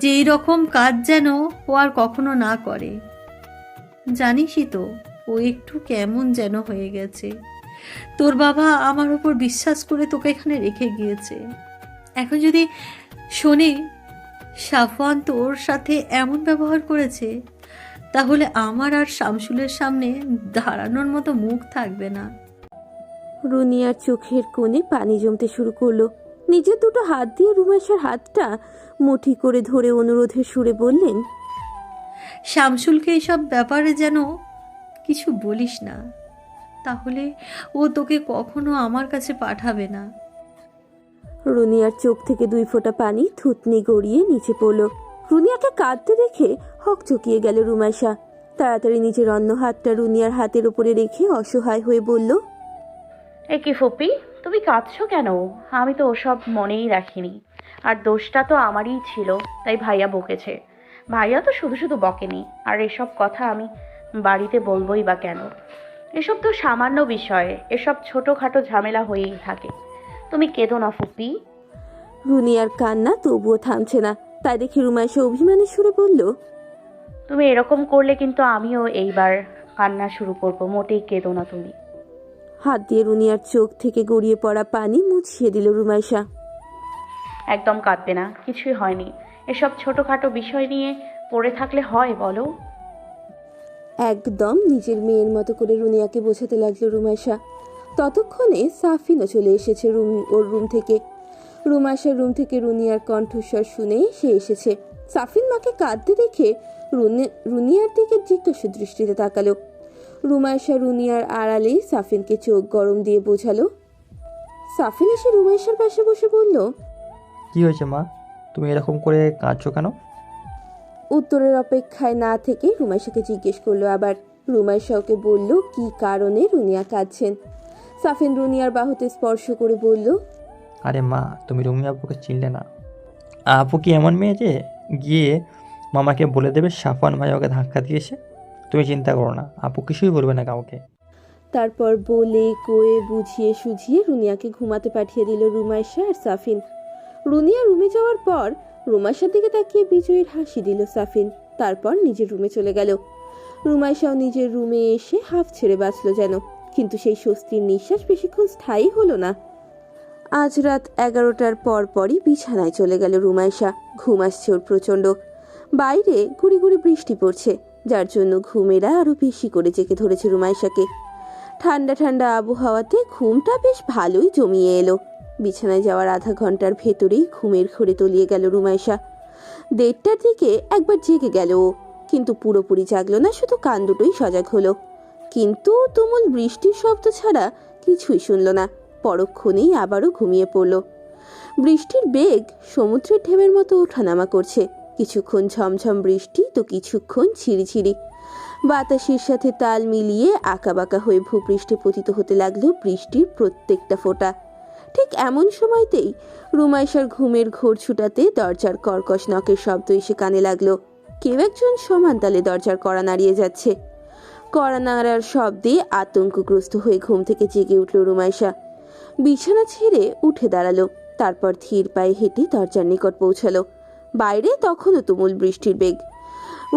যে এই রকম কাজ যেন ও আর কখনো না করে। জানিসই তো ও একটু কেমন যেন হয়ে গেছে। তোর বাবা আমার উপর বিশ্বাস করে তোকে এখানে রেখে গিয়েছে। এখন যদি শোনে সাফওয়ান তোর সাথে এমন ব্যবহার করেছে, তাহলে আমার আর শামসুলের সামনে দাঁড়ানোর মতো মুখ থাকবে না। রুনিয়ার চোখের কোণে পানি জমতে শুরু করলো। নিজের দুটো হাত দিয়ে রুমাইশার হাতটা মুঠি করে ধরে অনুরোধের সুরে বললেন, শামসুলকে এইসব ব্যাপারে যেন কিছু বলিস না, তাহলে ও তোকে কখনো আমার কাছে পাঠাবে না। রুনিয়ার চোখ থেকে 2 ফোঁটা পানি থুতনি গড়িয়ে নিচে পড়ল। রুনিয়াকে কাঁদতে দেখে হকচকিয়ে গেল রুমাইশা। তাড়াতাড়ি নিজের অন্য হাতটা রুনিয়ার হাতের উপরে রেখে অসহায় হয়ে বলল, এ কি ফুপি, তুমি কাঁদছো কেন? আমি তো ওসব মনেই রাখিনি, আর দোষটা তো আমারই ছিল, তাই ভাইয়া বকেছে। ভাইয়া তো শুধু শুধু বকেনি, আর এসব কথা আমি বাড়িতে বলবোই বা কেন? এসব তো সামান্য বিষয়, এসব ছোটোখাটো ঝামেলা হয়েই থাকে। তুমি কেঁদো না ফুপি। রুনিয়ার কান্না তবুও থামছে না। তাই দেখে রুমাইশা অভিমানের সুরে বলল, তুমি এরকম করলে কিন্তু আমিও এইবার কান্না শুরু করবো, মোটেই কেঁদো না তুমি। হাত দিয়ে রুনিয়ার চোখ থেকে গড়িয়ে পড়া পানি মুছিয়ে দিল রুমাইশা। একদম কাঁদবে না, কিছুই হয়নি। এসব ছোটোখাটো বিষয় নিয়ে পড়ে থাকলে হয় বলো? একদম নিজের মেয়ের মতো করে রুনিয়াকে বোঝাতে লাগলো রুমাইশা। ততক্ষণে সাফিনও চলে এসেছে ওর রুম থেকে। রুমাইশার রুম থেকে রুনিয়ার কণ্ঠস্বর শুনে সে এসেছে। সাফিন মাকে কাঁদতে দেখে রুনিয়ার দিকে জিজ্ঞাসা দৃষ্টিতে তাকালো। রুমাইশা রুনিয়ার আড়ালেই সাফিনকে চোখ গরম দিয়ে বোঝালো। সাফিন এসে রুমাইশার পাশে বসে বলল, কি হয়েছে মা, তুমি এরকম করে কাঁদছো কেন? উত্তরের অপেক্ষায় না থেকে রুমাইশাকে জিজ্ঞেস করলো আবার। রুমাইশা ওকে বলল কি কারণে রুনিয়া কাঁদছেন। সাফিন রুনিয়ার বাহুতে স্পর্শ করে বলল, আরে মা, তুমি রুমি আপুকে চিনলে না? আপু কি এমন মেয়ে যে গিয়ে মামাকে বলে দেবে সাফওয়ান ভাই ওকে ধাক্কা দিয়েছে? তুমি চিন্তা করো না, আপু কিছুই বলবে না কাউকে। তারপর বলে কয়ে বুঝিয়ে সুঝিয়ে রুনিয়াকে ঘুমাতে পাঠিয়ে দিল রুমাইশা আর সাফিন। রুনিয়া রুমে যাওয়ার পর রুমাইশার দিকে তাকিয়ে বিজয়ীর হাসি দিল সাফিন। তারপর নিজের রুমে চলে গেল। রুমাইশাও নিজের রুমে এসে হাফ ছেড়ে বাঁচল যেন, কিন্তু সেই স্বস্তির নিঃশ্বাস বেশিক্ষণ স্থায়ী হলো না। আজ রাত 11টার পরই বিছানায় চলে গেল রুমাইশা। ঘুম আসছে ওর প্রচণ্ড। বাইরে গুড়ি গুড়ি বৃষ্টি পড়ছে, যার জন্য ঘুমেরা আরো বেশি করে জেগে ধরেছে রুমাইশাকে। ঠান্ডা ঠান্ডা আবহাওয়াতে ঘুমটা বেশ ভালোই জমিয়ে এলো। বিছানায় যাওয়ার আধা ঘন্টার ভেতরেই ঘুমের ঘোরে তলিয়ে গেল রুমাইশা। 1:30টার দিকে একবার জেগে গেল ও, কিন্তু পুরোপুরি জাগলো না, শুধু কান দুটোই সজাগ হলো। কিন্তু তুমুল বৃষ্টির শব্দ ছাড়া কিছুই শুনল না। পরক্ষণেই আবারও ঘুমিয়ে পড়ল। বৃষ্টির বেগ সমুদ্রের ঢেউয়ের মতো ওঠানামা করছে। কিছুক্ষণ ঝমঝম বৃষ্টি তো কিছুক্ষণ ঝিরিঝিরি। বাতাসের সাথে তাল মিলিয়ে আঁকাবাঁকা হয়ে ভূপৃষ্ঠে পতিত হতে লাগলো বৃষ্টির প্রত্যেকটা ফোঁটা। ঠিক এমন সময়তেই রুমাইশার ঘুমের ঘোর ছুটাতে দরজার কর্কশ নখের শব্দ এসে কানে লাগলো। কেউ একজন সমান তালে দরজার কড়া নাড়িয়ে যাচ্ছে। কড়া নাড়ার শব্দে আতঙ্কগ্রস্ত হয়ে ঘুম থেকে জেগে উঠল রুমাইশা। বিছানা ছেড়ে উঠে দাঁড়ালো। তারপর ধীর পায়ে হেঁটে দরজার নিকট পৌঁছালো। বাইরে তখনও তুমুল বৃষ্টির বেগ।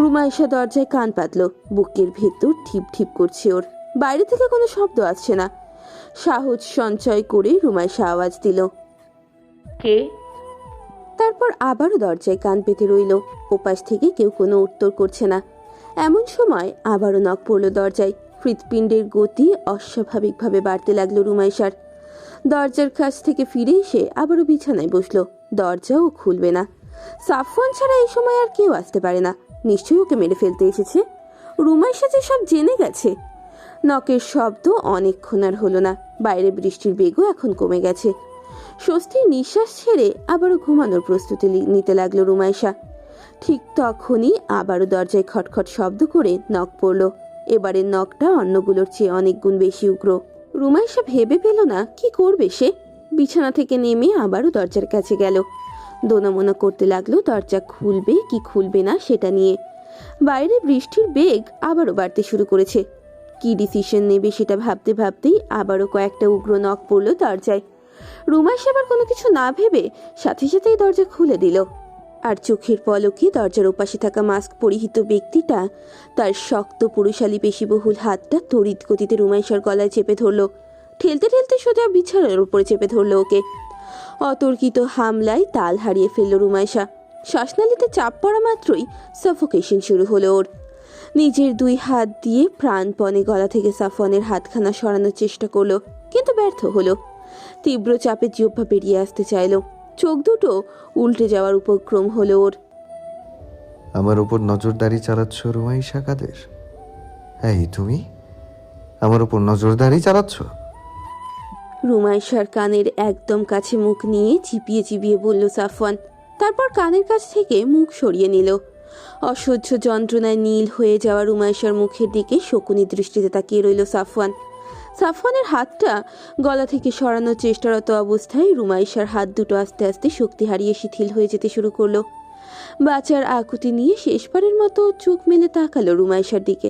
রুমাইশা দরজায় কান পাতল। বুকের ভেতর ঠিপ ঠিপ করছে ওর। বাইরে থেকে কোনো শব্দ আসছে না। সাহস সঞ্চয় করে রুমাইশা আওয়াজ দিল, কে? তারপর আবারও দরজায় কান পেতে রইল। ওপাশ থেকে কেউ কোনো উত্তর করছে না। এমন সময় আবারও নখ পড়ল দরজায়। হৃৎপিণ্ডের গতি অস্বাভাবিকভাবে বাড়তে লাগলো রুমাইশার। দরজার কাছ থেকে ফিরে এসে আবারও বিছানায় বসলো। দরজাও খুলবে না। সাফওয়ান ছাড়া এই সময় আর কেউ আসতে পারে না। নিশ্চয়ই ওকে মেরে ফেলতে এসেছে। রুমাইশা যে সব জেনে গেছে। নখের শব্দ অনেকক্ষণ আর হলো না। বাইরে বৃষ্টির বেগও এখন কমে গেছে। স্বস্তির নিঃশ্বাস ছেড়ে আবারও ঘুমানোর প্রস্তুতি নিতে লাগলো রুমাইশা। ঠিক তখনই আবারও দরজায় খটখট শব্দ করে নখ পড়ল। এবারের নখটা অন্যগুলোর চেয়ে অনেক গুণ বেশি উগ্র। রুমাইশা ভেবে পেল না কি করবে সে। বিছানা থেকে নেমে আবারও দরজার কাছে গেল। দোনামোনা করতে লাগলো দরজা খুলবে কি খুলবে না সেটা নিয়ে। বাইরে বৃষ্টির বেগ আবারও বাড়তে শুরু করেছে। কি ডিসিশন নেবে সেটা ভাবতে ভাবতেই আবারও কয়েকটা উগ্র নখ পড়ল দরজায়। রুমাইশা আবার কোনো কিছু না ভেবে সাথে সাথেই দরজা খুলে দিল। আর চোখের পলকে দরজার ওপাশে থাকা মাস্ক পরিহিত ব্যক্তিটা তার শক্ত পুরুষালী পেশিবহুল হাতটা তড়িৎ গতিতে রুমাইশার গলায় চেপে ধরলো। ঠেলতে ঠেলতে সোজা বিছানার উপরে চেপে ধরলো ওকে। অতর্কিত হামলায় তাল হারিয়ে ফেলল রুমাইশা। শ্বাসনালীতে চাপ পড়া মাত্রই সাফোকেশন শুরু হলো ওর। নিজের 2 হাত দিয়ে প্রাণপণে গলা থেকে সাফওয়ানের হাতখানা সরানোর চেষ্টা করলো, কিন্তু ব্যর্থ হলো। তীব্র চাপে জিহ্বা বেরিয়ে আসতে চাইল, চোখ দুটো উল্টে যাওয়ার উপক্রম হলো ওর। আমার উপর নজরদারি চালাচ্ছ রুমাইশা কাদের? এই তুমি আমার উপর নজরদারি চালাচ্ছ? রুমাইশার কানের একদম কাছে মুখ নিয়ে চিপিয়ে চিপিয়ে বলল সাফওয়ান। তারপর কানের কাছ থেকে মুখ সরিয়ে নিল। অসহ্য যন্ত্রণায় নীল হয়ে যাওয়া রুমাইশার মুখের দিকে শকুনি দৃষ্টিতে তাকিয়ে রইল সাফওয়ান। সাফওয়ানের হাতটা গলা থেকে সরানোর চেষ্টারত অবস্থায় রুমাইশার হাত দুটো আস্তে আস্তে শক্তি হারিয়ে শিথিল হয়ে যেতে শুরু করলো। বাচ্চার আকুতি নিয়ে শেষবারের মতো চোখ মেলে তাকালো রুমাইশার দিকে।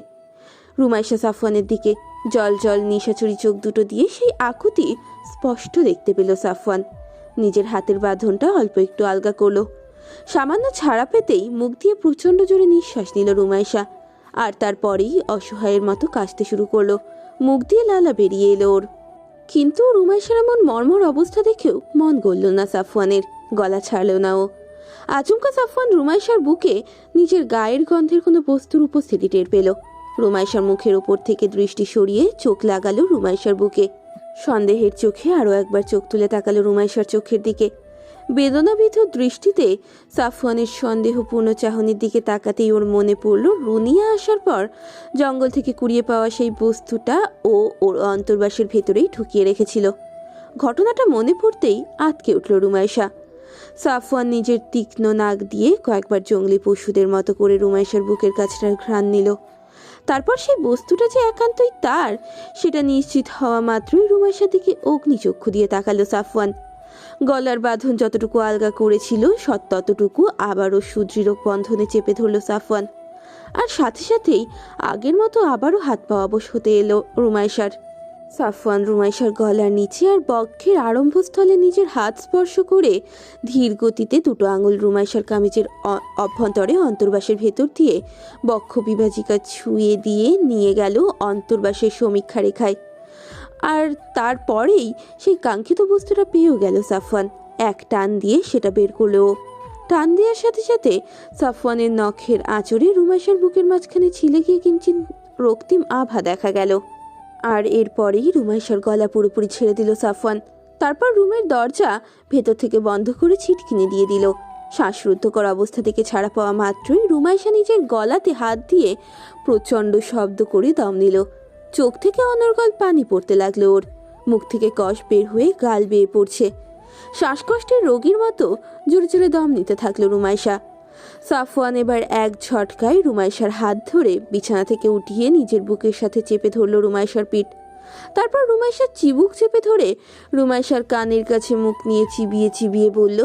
রুমাইশা সাফওয়ানের দিকে জল জল নিশাচুরি চোখ দুটো দিয়ে সেই আকুতি স্পষ্ট দেখতে পেল সাফওয়ান। নিজের হাতের বাঁধনটা অল্প একটু আলগা করলো। সামান্য ছাড়া পেতেই মুখ দিয়ে প্রচণ্ড জোরে নিঃশ্বাস নিল রুমাইশা, আর তারপরেই অসহায়ের মতো কাশতে শুরু করলো। মুখ দিয়ে লালা বেরিয়ে এলো ওর। কিন্তু রুমাইশার এমন মর্মর অবস্থা দেখেও মন গলল না সাফওয়ানের, গলা ছাড়লেও না ও। আচমকা সাফওয়ান রুমাইশার বুকে নিজের গায়ের গন্ধের কোনো বস্তুর উপস্থিতি টের পেল। রুমাইশার মুখের ওপর থেকে দৃষ্টি সরিয়ে চোখ লাগালো রুমাইশার বুকে। সন্দেহের চোখে আরও একবার চোখ তুলে তাকালো রুমাইশার চোখের দিকে। বেদনাবিধ দৃষ্টিতে সাফওয়ানের সন্দেহপূর্ণ চাহনির দিকে তাকাতেই ওর মনে পড়ল রুনিয়া আসার পর জঙ্গল থেকে কুড়িয়ে পাওয়া সেই বস্তুটা ও ওর অন্তর্বাসের ভেতরেই ঢুকিয়ে রেখেছিল। ঘটনাটা মনে পড়তেই আটকে উঠল রুমাইশা। সাফওয়ান নিজের তীক্ষ্ণ নাক দিয়ে কয়েকবার জঙ্গলি পশুদের মতো করে রুমাইশার বুকের কাছটার ঘ্রাণ নিল। তারপর সেই বস্তুটা যে একান্তই তার সেটা নিশ্চিত হওয়া মাত্রই রুমাইশার দিকে অগ্নিচক্ষু দিয়ে তাকালো সাফওয়ান। গলার বাঁধন যতটুকু আলগা করেছিল ততটুকু আবারও সুদৃঢ় বন্ধনে চেপে ধরল সাফওয়ান। আর সাথে সাথেই আগের মতো আবারও হাত পা অবশ হতে এলো রুমাইশার। সাফওয়ান রুমাইশার গলার নিচে আর বক্ষের আরম্ভস্থলে নিজের হাত স্পর্শ করে ধীর গতিতে দুটো আঙুল রুমাইশার কামিজের অভ্যন্তরে অন্তর্বাসের ভেতর দিয়ে বক্ষ বিভাজিকা ছুঁয়ে দিয়ে নিয়ে গেল অন্তর্বাসের সমীক্ষা রেখায়। আর তারপরেই সেই কাঙ্ক্ষিত বস্তুটা পেয়েও গেল সাফওয়ান। এক টান দিয়ে সেটা বের করলো ও। টান দেওয়ার সাথে সাথে সাফওয়ানের নখের আঁচড়ে রুমাইশার বুকের মাঝখানে ছিলে গিয়ে কিঞ্চিৎ রক্তিম আভা দেখা গেল। আর এরপরেই রুমাইশার গলা পুরোপুরি ছেড়ে দিল সাফওয়ান। তারপর রুমের দরজা ভেতর থেকে বন্ধ করে ছিটকিনি দিয়ে দিল। শ্বাসরুদ্ধকর অবস্থা থেকে ছাড়া পাওয়া মাত্রই রুমাইশা নিজের গলাতে হাত দিয়ে প্রচণ্ড শব্দ করে দম নিল। চোখ থেকে অনর্গল পানি পড়তে লাগলো ওর। মুখ থেকে কষ বের হয়ে গাল বেয়ে পড়ছে। শ্বাসকষ্টের রোগীর মতো জোরে জোরে দম নিতে থাকলো রুমাইশা। সাফওয়ান এবার এক ঝটকায় রুমাইশার হাত ধরে বিছানা থেকে উঠিয়ে নিজের বুকের সাথে চেপে ধরল রুমাইশার পিঠ। তারপর রুমাইশার চিবুক চেপে ধরে রুমাইশার কানের কাছে মুখ নিয়ে চিবিয়ে চিবিয়ে বলল,